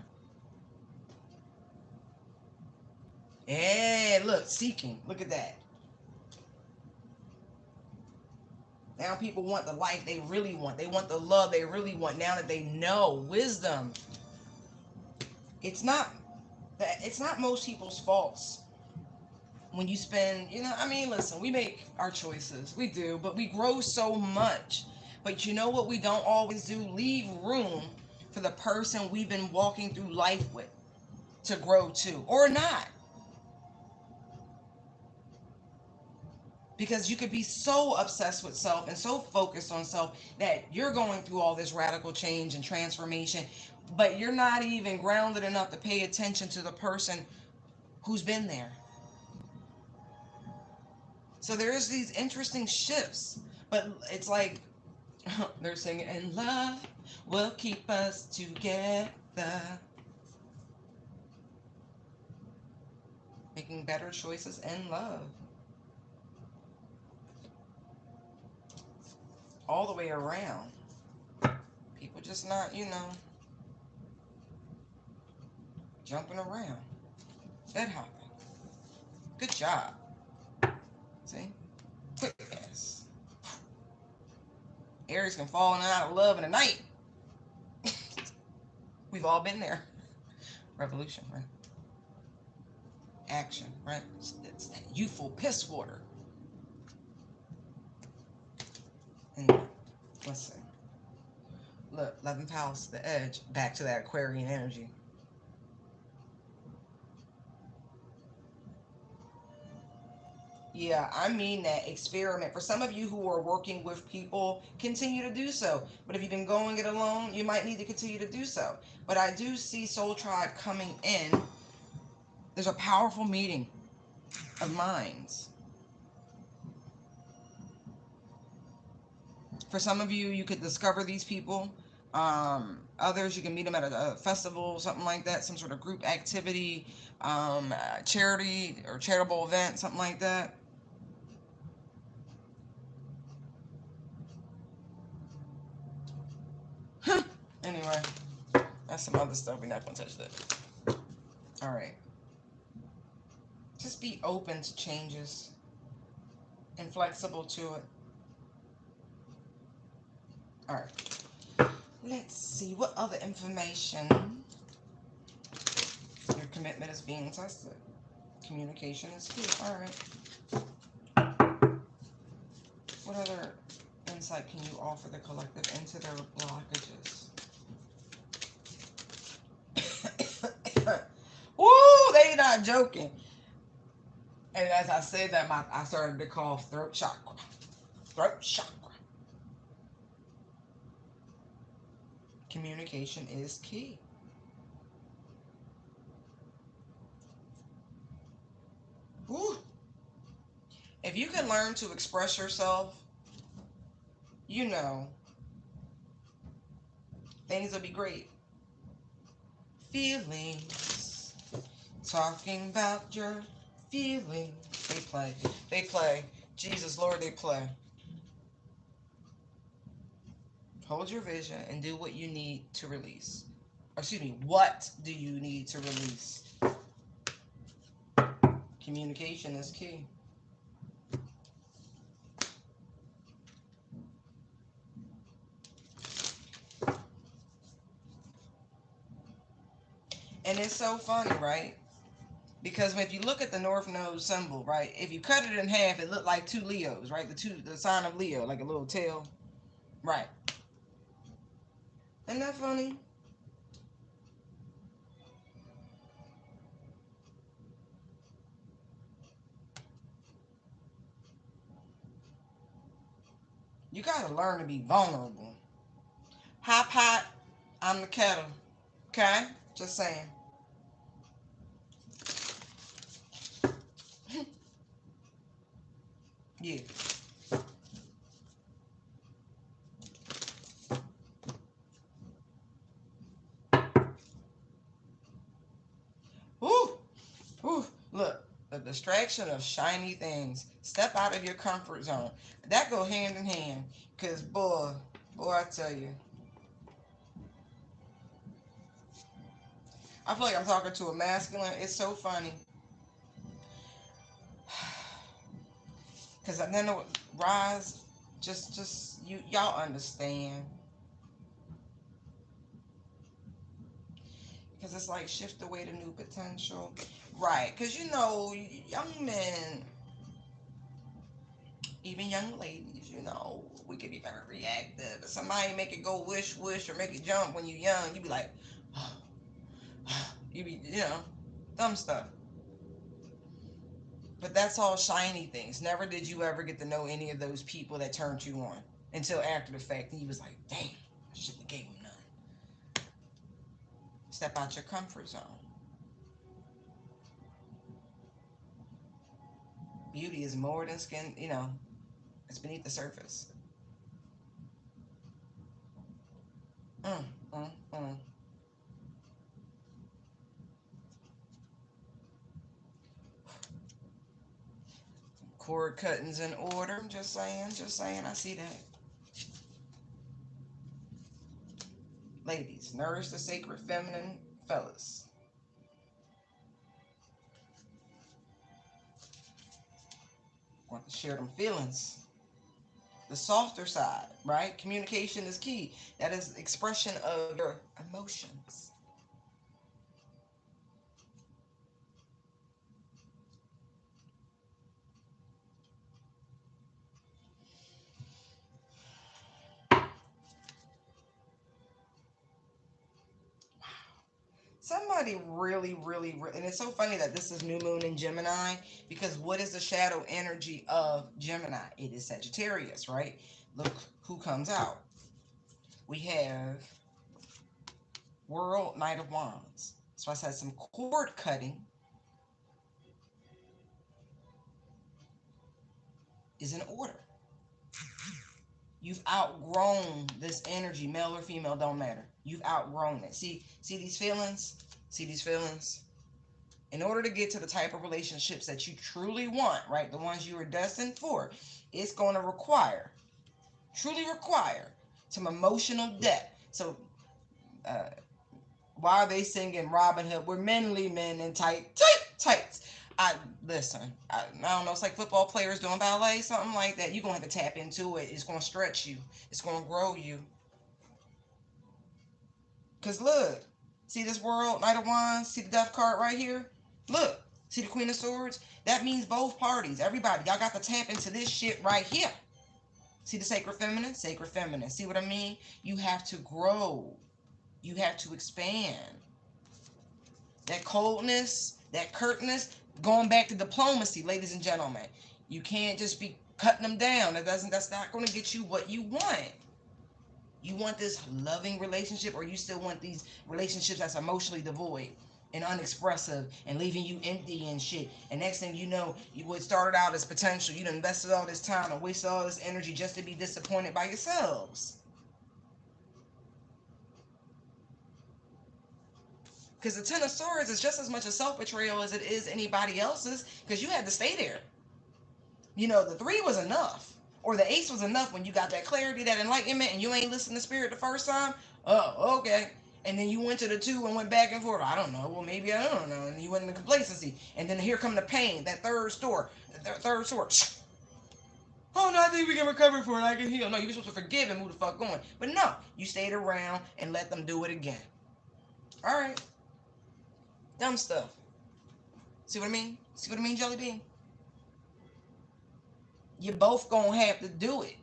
Yeah, look, seeking. Look at that. Now people want the life they really want. They want the love they really want. Now that they know wisdom. It's not most people's faults when you spend, I mean, listen, we make our choices. We do, but we grow so much. But you know what we don't always do? Leave room for the person we've been walking through life with to grow too, or not. Because you could be so obsessed with self and so focused on self that you're going through all this radical change and transformation, but you're not even grounded enough to pay attention to the person who's been there. So there's these interesting shifts, but it's like they're singing, and love will keep us together. Making better choices in love. All the way around. People just not, jumping around. That happened. Good job. See? Quick ass. Aries can fall in and out of love in a night. We've all been there. Revolution, right? Action, right? It's that youthful piss water. And let's see. Look, 11th house, the edge, back to that Aquarian energy. Yeah, I mean that. Experiment. For some of you who are working with people, continue to do so. But if you've been going it alone, you might need to continue to do so. But I do see Soul Tribe coming in. There's a powerful meeting of minds. For some of you, you could discover these people. Others, you can meet them at a festival, something like that, some sort of group activity, charity or charitable event, something like that. Anyway, that's some other stuff. We're not going to touch that. All right. Just be open to changes and flexible to it. All right. Let's see. What other information? Your commitment is being tested. Communication is key. All right. What other insight can you offer the collective into their blockages? Woo, they not joking. And as I said that, I started to call throat chakra. Throat chakra. Communication is key. Woo. If you can learn to express yourself, things will be great. Feelings. Talking about your feelings. They play. They play. Jesus, Lord, they play. Hold your vision and do what you need to release. Or excuse me, what do you need to release? Communication is key. And it's so funny, right? Because if you look at the North Node symbol, right? If you cut it in half, it looked like two Leos, right? The sign of Leo, like a little tail. Right. Isn't that funny? You gotta learn to be vulnerable. Hop hot, I'm the kettle. Okay? Just saying. Yeah. Woo! Woo! Look, the distraction of shiny things. Step out of your comfort zone. That go hand in hand. Cause boy, I tell you, I feel like I'm talking to a masculine. It's so funny. Cause then rise, just y'all understand. Cause it's like shift the way to new potential, right? Cause young men, even young ladies, we can be very reactive. If somebody make it go wish wish or make it jump when you're young, you be like, you be dumb stuff. But that's all shiny things. Never did you ever get to know any of those people that turned you on until after the fact, and you was like, damn, I shouldn't have gave them none. Step out your comfort zone. Beauty is more than skin, it's beneath the surface. Mm, mm, mm. Cord cuttings in order. Just saying, just saying. I see that. Ladies, nourish the sacred feminine. Fellas, want to share them feelings. The softer side, right? Communication is key. That is expression of your emotions. Somebody really, really, really, and it's so funny that this is new moon in Gemini because what is the shadow energy of Gemini? It is Sagittarius, right? Look who comes out. We have World Knight of Wands. So I said some cord cutting is in order. You've outgrown this energy, male or female, don't matter. You've outgrown it. See these feelings? See these feelings? In order to get to the type of relationships that you truly want, right? The ones you are destined for, it's going to truly require some emotional depth. So, uh, why are they singing Robin Hood? We're manly men in tights. I listen. I don't know. It's like football players doing ballet, something like that. You're gonna have to tap into it. It's gonna stretch you. It's gonna grow you. Cause look, see this World Knight of Wands. See the Death card right here. Look, see the Queen of Swords. That means both parties. Everybody, y'all got to tap into this shit right here. See the sacred feminine? Sacred feminine. See what I mean? You have to grow. You have to expand. That coldness, that curtness, going back to diplomacy, ladies and gentlemen. You can't just be cutting them down. That's not going to get you what you want. You want this loving relationship, or you still want these relationships that's emotionally devoid and unexpressive and leaving you empty and shit. And next thing you know, you would started out as potential. You done invested all this time and wasted all this energy just to be disappointed by yourselves. Because the Ten of Swords is just as much a self-betrayal as it is anybody else's, because you had to stay there. The three was enough. Or the ace was enough when you got that clarity, that enlightenment, and you ain't listened to spirit the first time. Oh, okay. And then you went to the two and went back and forth. I don't know. Well, maybe I don't know. And you went into complacency. And then here come the pain, that third sword. Oh, no, I think we can recover for it. I can heal. No, you're supposed to forgive and move the fuck on. But no, you stayed around and let them do it again. All right. Dumb stuff. See what I mean? See what I mean, Jelly Bean? You both gonna have to do it.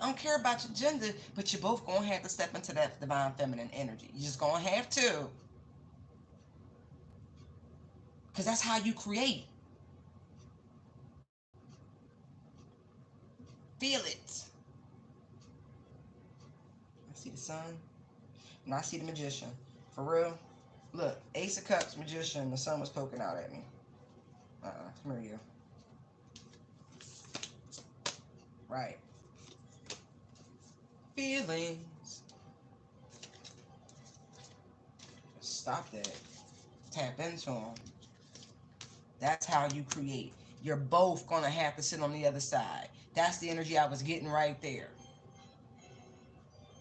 I don't care about your gender, but you're both gonna have to step into that divine feminine energy. You're just gonna have to. Because that's how you create. Feel it. I see the sun. And I see the Magician. For real. Look, Ace of Cups, Magician, the sun was poking out at me. Come here, you. Right. Feelings. Stop that. Tap into them. That's how you create. You're both going to have to sit on the other side. That's the energy I was getting right there.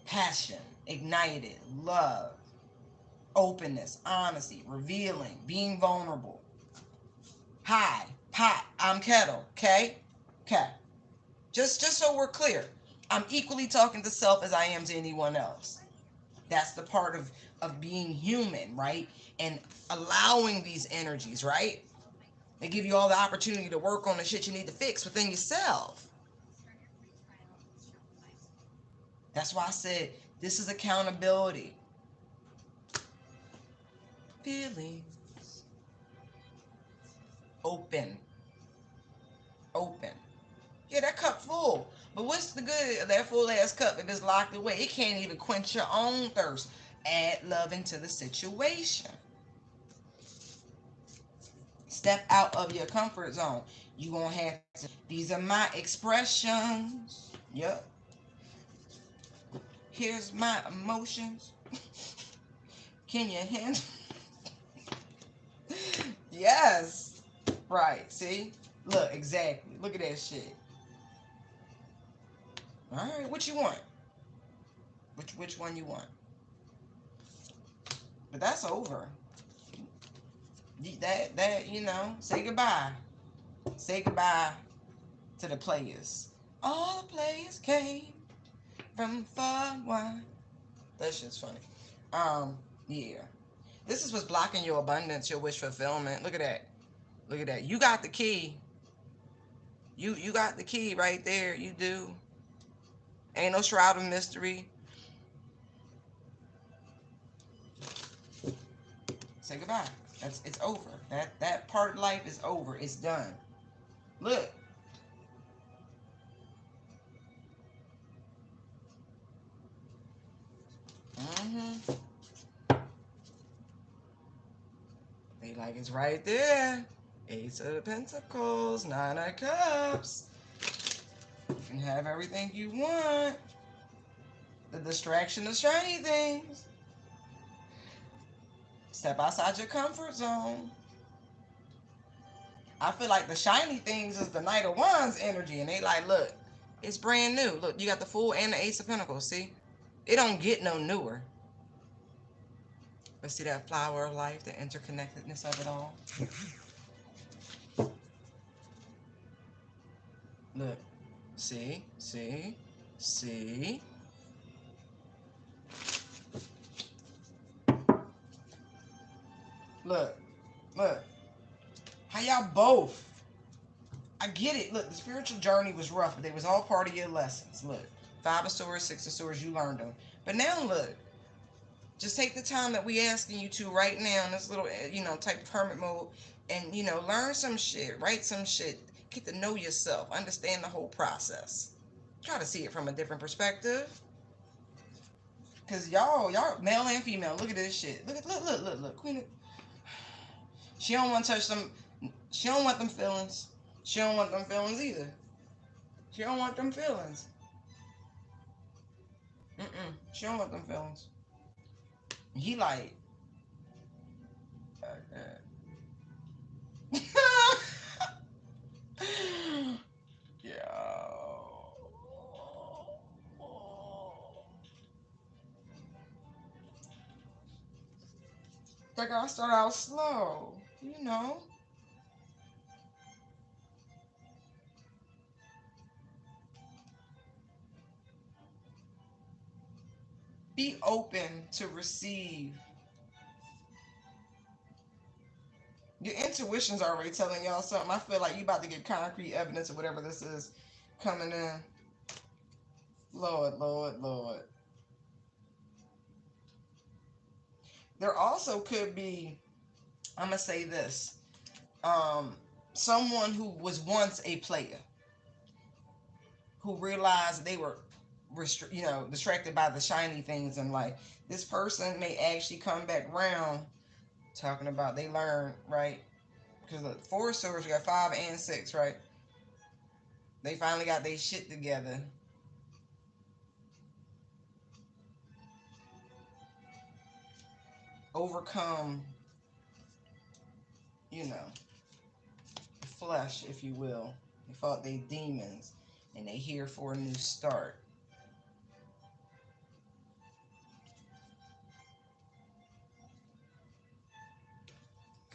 Passion, ignited, love, openness, honesty, revealing, being vulnerable. Hi, pot, I'm kettle, okay? Okay. Just so we're clear, I'm equally talking to self as I am to anyone else. That's the part of being human, right? And allowing these energies, right? They give you all the opportunity to work on the shit you need to fix within yourself. That's why I said this is accountability. Feelings. Open. Open. Yeah, that cup full. But what's the good of that full ass cup if it's locked away? It can't even quench your own thirst. Add love into the situation. Step out of your comfort zone. You gonna have to. These are my expressions. Yep. Here's my emotions. Can you handle? Yes. Right. See? Look, exactly. Look at that shit. All right. What you want? Which one you want? But that's over. That say goodbye. Say goodbye to the players. All the players came from far wide. That shit's funny. Yeah. This is what's blocking your abundance, your wish fulfillment. Look at that. Look at that. You got the key. You got the key right there. You do. Ain't no shroud of mystery. Say goodbye. It's over. That part of life is over. It's done. Look. Mm-hmm. They like it's right there. Ace of Pentacles, Nine of Cups. You can have everything you want. The distraction of shiny things. Step outside your comfort zone. I feel like the shiny things is the Knight of Wands energy. And they like, look, it's brand new. Look, you got the Fool and the Ace of Pentacles, see? It don't get no newer. But see that flower of life, the interconnectedness of it all? Look, see? Look. How y'all both? I get it. Look, the spiritual journey was rough, but they was all part of your lessons. Look, Five of Swords, Six of Swords, you learned them. But now look, just take the time that we asking you to right now in this little, type of hermit mode, and learn some shit, write some shit, get to know yourself, understand the whole process. Try to see it from a different perspective. Cause y'all, male and female, look at this shit. Look, Queen. She don't want to touch them. She don't want them feelings. She don't want them feelings either. She don't want them feelings. She don't want them feelings. He like, yo. They gotta start out slow. Be open to receive. Your intuition's already telling y'all something. I feel like you about to get concrete evidence of whatever this is coming in. Lord. There also could be, I'm gonna say this, someone who was once a player, who realized they were distracted by the shiny things in life. This person may actually come back round talking about they learn, right? Because the four of swords, you got 5 and 6, right? They finally got their shit together. Overcome, you know, flesh, if you will. They fought they demons, and they here for a new start.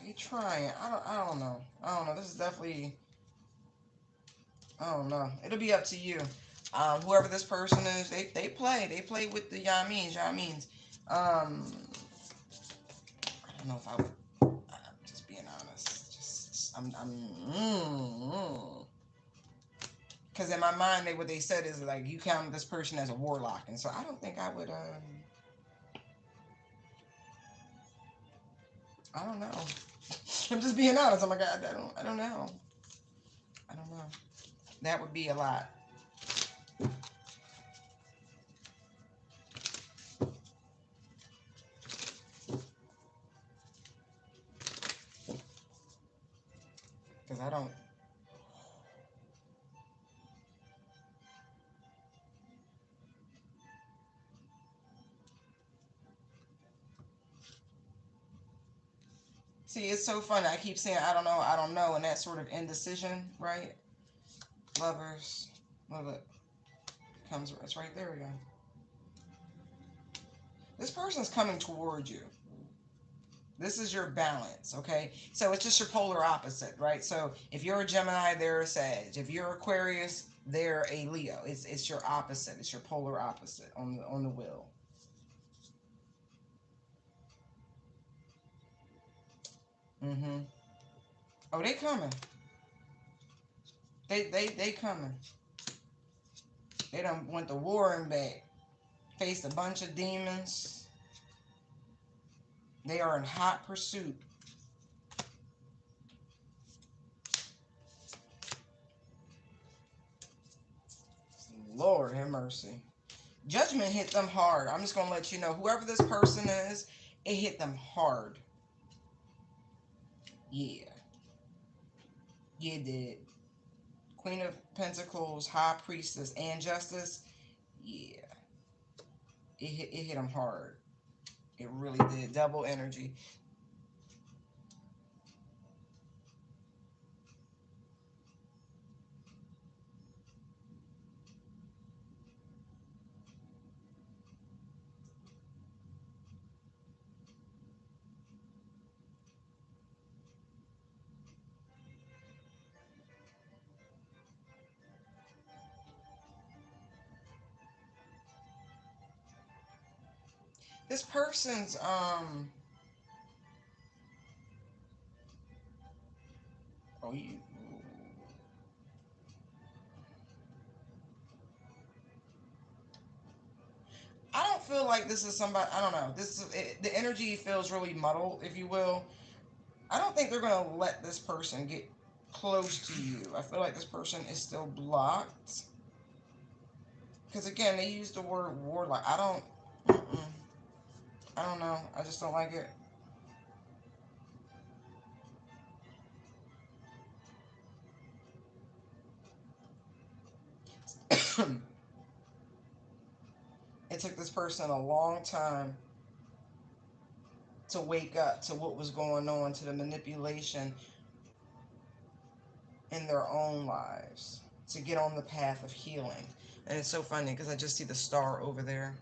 They trying. I don't know. I don't know. This is definitely. I don't know. It'll be up to you. Whoever this person is, they play with the Yamins. Yamins. I don't know if I would. Just being honest. Just because in my mind, what they said is like you count this person as a warlock, and so I don't think I would. I don't know. I'm just being honest. Oh my God, I don't know. I don't know. That would be a lot. Because I don't. See, it's so funny. I keep saying I don't know, and that sort of indecision, right? Lovers. Love it. Comes, it's right there again. This person's coming towards you. This is your balance, okay? So it's just your polar opposite, right? So if you're a Gemini, they're a Sag. If you're Aquarius, they're a Leo. It's your opposite. It's your polar opposite on the wheel. Mm-hmm. Oh, they coming. They coming. They done went to war and back. Faced a bunch of demons. They are in hot pursuit. Lord have mercy. Judgment hit them hard. I'm just gonna let you know. Whoever this person is, it hit them hard. Yeah. Yeah, it did. Queen of Pentacles, High Priestess, and Justice. Yeah. It hit them hard. It really did. Double energy. This person's oh you I don't feel like this is somebody. I don't know. This is the energy feels really muddled, if you will. I don't think they're gonna let this person get close to you. I feel like this person is still blocked. Because again, they use the word warlock. I don't know. I just don't like it. It took this person a long time to wake up to what was going on, to the manipulation in their own lives, to get on the path of healing. And it's so funny because I just see the star over there.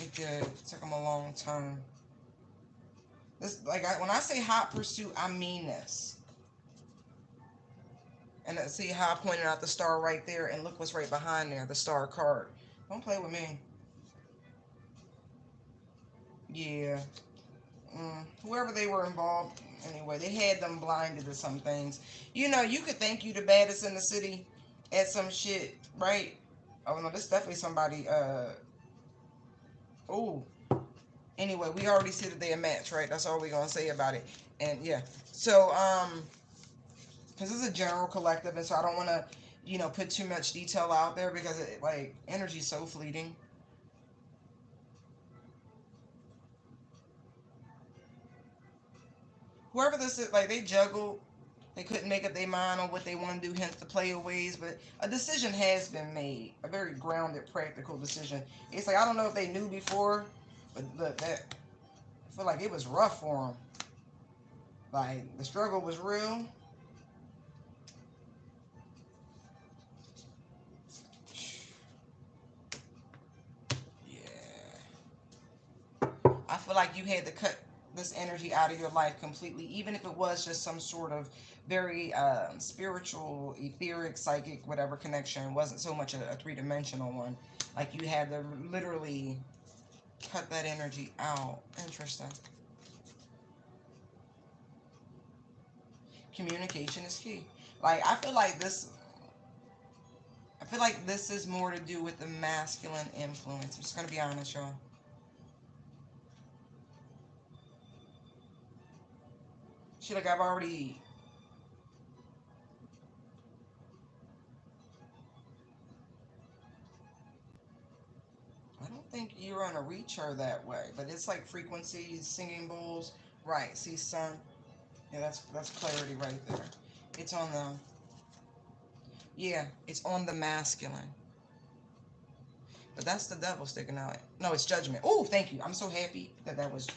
It did. It took them a long time. This, when I say hot pursuit, I mean this. And see how I pointed out the star right there, and look what's right behind there, the star card. Don't play with me. Yeah. Whoever they were involved, anyway, they had them blinded to some things. You could think you the baddest in the city at some shit, right? Oh no, this definitely somebody. Oh. Anyway, we already see that they a match, right? That's all we're gonna say about it. And yeah, so because this is a general collective, and so I don't want to you know, put too much detail out there because it, like, energy's so fleeting. Whoever this is, like, they juggled. They couldn't make up their mind on what they want to do, hence the playaways. But a decision has been made, a very grounded, practical decision. It's like, I don't know if they knew before, but look, that, I feel like it was rough for them. Like, the struggle was real. Yeah. I feel like you had to cut this energy out of your life completely, even if it was just some sort of very spiritual, etheric, psychic, whatever connection. It wasn't so much a three-dimensional one. Like, you had to literally cut that energy out. Interesting. Communication is key. Like, I feel like this is more to do with the masculine influence. I'm just gonna be honest, y'all. She, like, I've already, I don't think you're gonna reach her that way, but it's like frequencies, singing bowls. Right, see, sun. Yeah, that's clarity right there. It's on the, yeah, it's on the masculine. But that's the devil sticking out. No, it's judgment. Oh, thank you. I'm so happy that that was.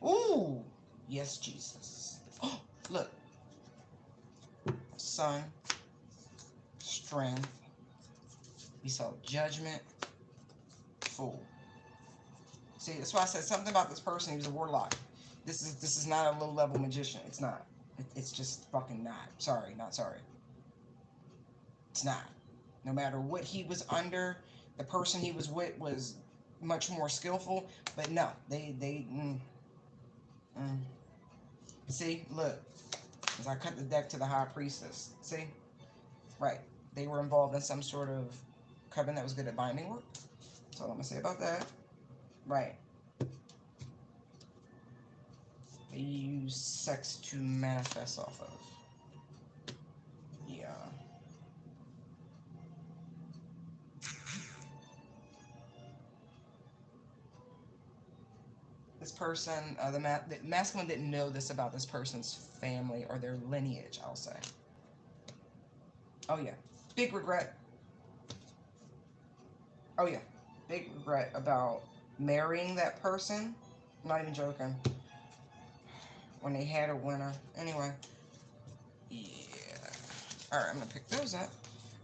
Ooh, yes, Jesus. Oh, look, sun, strength. We saw judgment, fool. See, that's why I said something about this person. He was a warlock. This is not a low level magician. It's not. It's just fucking not. Sorry, not sorry. It's not. No matter what he was under, the person he was with was much more skillful. But no, mm. See, look, as I cut the deck to the high priestess. See, right, they were involved in some sort of coven that was good at binding work. That's all I'm gonna say about that. Right, they use sex to manifest off of. Yeah. This person, the masculine didn't know this about this person's family or their lineage, I'll say. Oh, yeah. Big regret. Oh, yeah. Big regret about marrying that person. I'm not even joking. When they had a winner. Anyway. Yeah. Alright, I'm going to pick those up.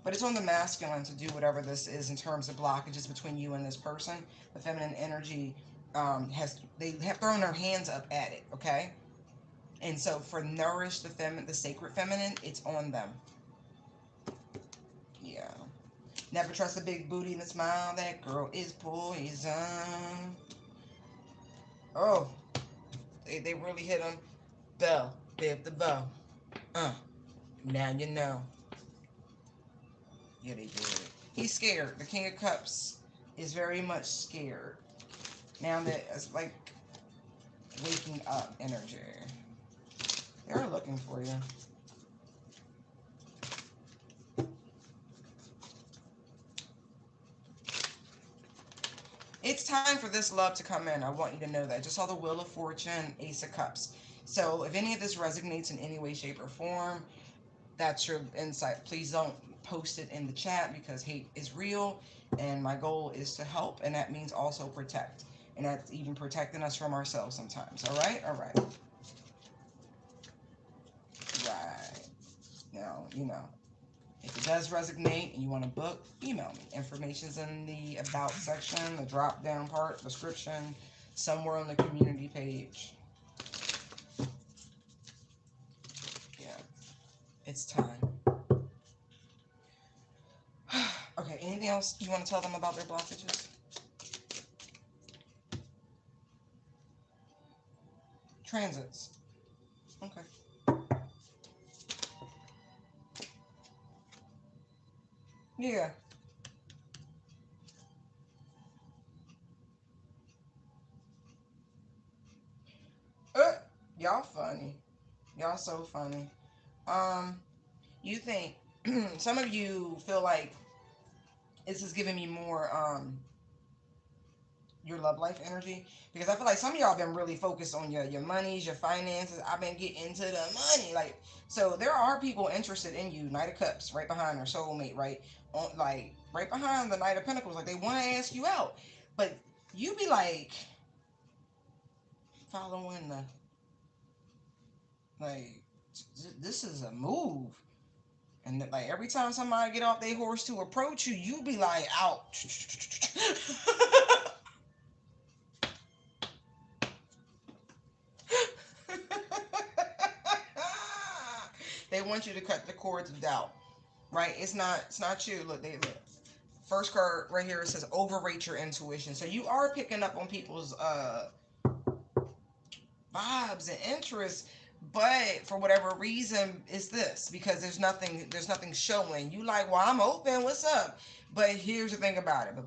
But it's on the masculine to do whatever this is in terms of blockages between you and this person. The feminine energy they have thrown their hands up at it, okay? And so for nourish the sacred feminine, it's on them. Yeah. Never trust a big booty and a smile. That girl is poison. Oh, they really hit him. Bell, bib the bow. Now you know. Yeah, they did. He's scared. The King of Cups is very much scared. Now that it's like waking up energy. They're looking for you. It's time for this love to come in. I want you to know that. Just saw the Wheel of Fortune, Ace of Cups. So if any of this resonates in any way, shape, or form, that's your insight. Please don't post it in the chat because hate is real and my goal is to help, and that means also protect. And that's even protecting us from ourselves sometimes. All right? All right. Right. Now, you know. If it does resonate and you want to book, email me. Information's in the About section, the drop down part, description, somewhere on the community page. Yeah, it's time. Okay, anything else you want to tell them about their blockages? Transits. Okay. Yeah. Y'all funny. Y'all so funny. Um, you think Some of you feel like this is giving me more your love life energy, because I feel like some of y'all been really focused on your monies, your finances. I've been getting into the money, like, so there are people interested in you. Knight of Cups right behind their soulmate, right on, like right behind the Knight of Pentacles, like they want to ask you out, but you be like following the, like, this is a move. And like every time somebody get off their horse to approach you, you be like out. They want you to cut the cords of doubt, right? It's not you. Look, they look. First card right here, it says overrate your intuition. So you are picking up on people's vibes and interests, but for whatever reason, it's this, because there's nothing showing. You like, well, I'm open. What's up? But here's the thing about it, boo.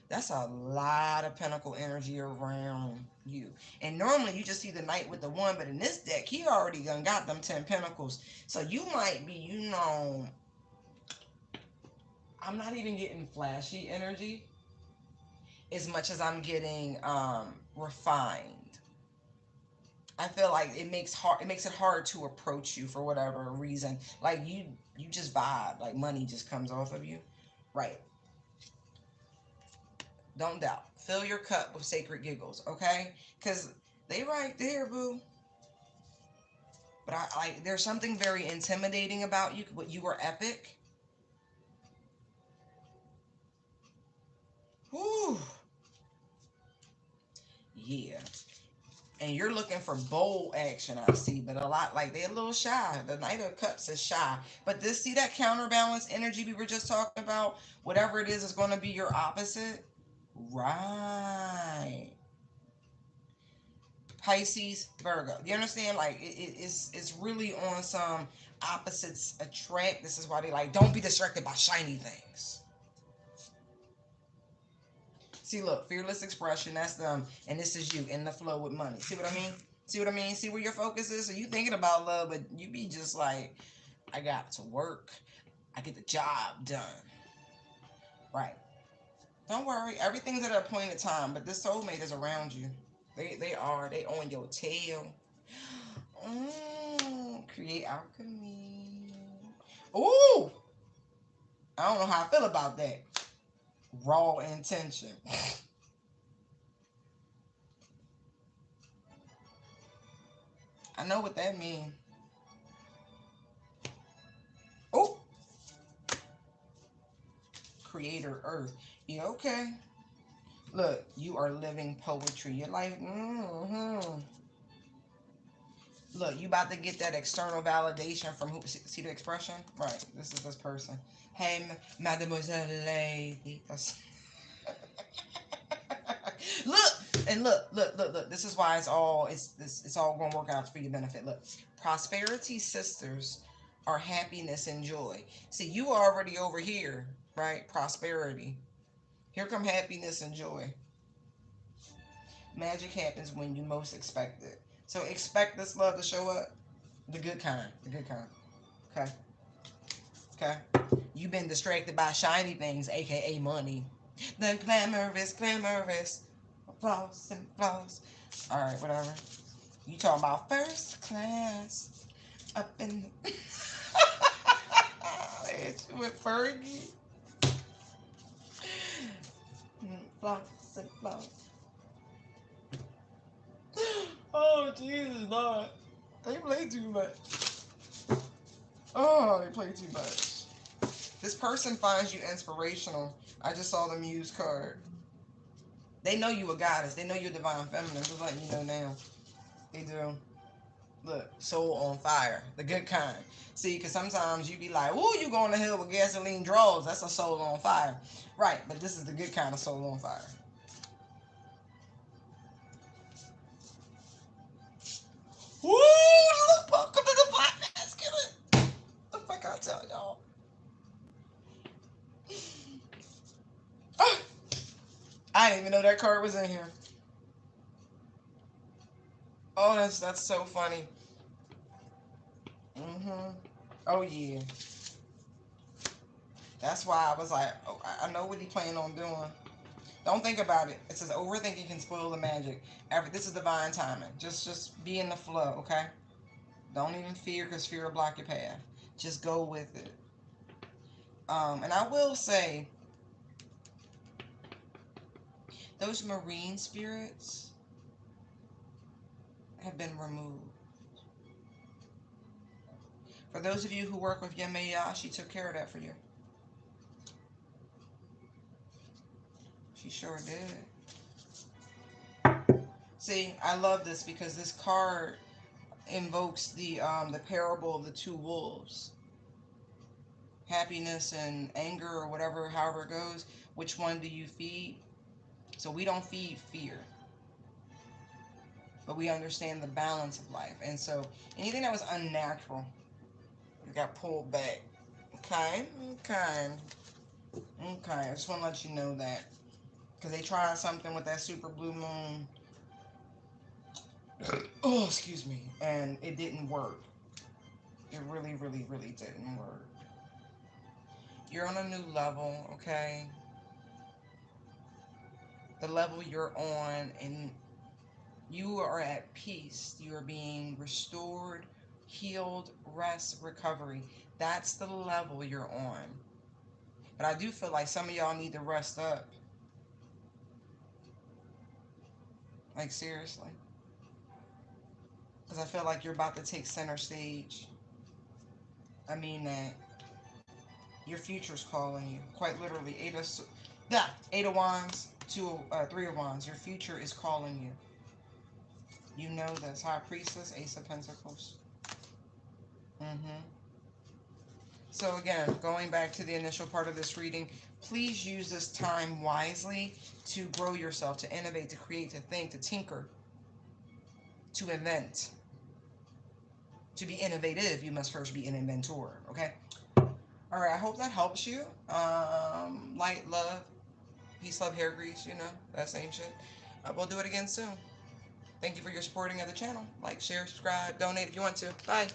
That's a lot of pentacle energy around you. And normally you just see the knight with the one, but in this deck, he already done got them 10 pentacles. So you might be, I'm not even getting flashy energy as much as I'm getting refined. I feel like it makes it hard to approach you for whatever reason. Like you just vibe, like money just comes off of you. Right. Don't doubt. Fill your cup with sacred giggles, okay? Cause they right there, boo. But I like there's something very intimidating about you, but you are epic. Whew. Yeah. And you're looking for bold action, I see, but a lot, like, they're a little shy. The Knight of Cups is shy. But this, see that counterbalance energy we were just talking about? Whatever it is going to be your opposite. Right. Pisces, Virgo. You understand? Like, it's really on some opposites attract. This is why they like, don't be distracted by shiny things. See, look, fearless expression, that's them. And this is you in the flow with money. See what I mean? See what I mean? See where your focus is? So you thinking about love, but you be just like, I got to work. I get the job done. Right. Don't worry. Everything's at an appointed time, but this soulmate is around you. They on your tail. Create alchemy. Ooh! I don't know how I feel about that. Raw intention. I know what that means. Oh! Creator Earth. You okay? Look, you are living poetry. You're like, Look, you about to get that external validation from who? See the expression? Right. This is this person. Hey, Mademoiselle Lady. Look, and look. This is why it's all gonna work out for your benefit. Look, prosperity sisters are happiness and joy. See, you already over here, right? Prosperity. Here come happiness and joy. Magic happens when you most expect it. So expect this love to show up. The good kind. The good kind. Okay. Okay. You've been distracted by shiny things, aka money. The glamorous, flaws and flaws. Alright, whatever. You talking about first class up in the with Fergie. Flaws and flaws. Oh, Jesus, Lord. They play too much. Oh, they play too much. This person finds you inspirational. I just saw the Muse card. They know you a goddess. They know you're divine feminine. Just letting you know now. They do. Look, soul on fire. The good kind. See, because sometimes you be like, "Woo, you going to hell with gasoline draws." That's a soul on fire. Right, but this is the good kind of soul on fire. Woo! Welcome to the Black Masculine. The fuck I tell y'all. I didn't even know that card was in here. Oh, that's so funny. Oh yeah. That's why I was like, oh, I know what he planned on doing. Don't think about it. It says overthinking can spoil the magic. This is divine timing. Just be in the flow, okay? Don't even fear, because fear will block your path. Just go with it. And I will say, those marine spirits have been removed. For those of you who work with Yemaya, she took care of that for you. She sure did. See, I love this because this card invokes the parable of the two wolves. Happiness and anger, or whatever, however it goes. Which one do you feed? So we don't feed fear, but we understand the balance of life. And so anything that was unnatural got pulled back. Okay, okay, okay. I just want to let you know that, because they tried something with that super blue moon. Oh, excuse me, and it didn't work. It really, really, really didn't work. You're on a new level, okay? The level you're on, and you are at peace. You are being restored, healed, rest, recovery. That's the level you're on. But I do feel like some of y'all need to rest up. Like, seriously. Because I feel like you're about to take center stage. I mean that. Your future's calling you. Quite literally. Eight of Wands, Three of Wands. Your future is calling you. You know this. High Priestess, Ace of Pentacles. Mm-hmm. So again, going back to the initial part of this reading, please use this time wisely to grow yourself, to innovate, to create, to think, to tinker, to invent. To be innovative, you must first be an inventor, okay? All right, I hope that helps you. Light, love, peace, love, hair grease, you know, that same shit. We'll do it again soon. Thank you for your supporting of the channel. Like, share, subscribe, donate if you want to. Bye.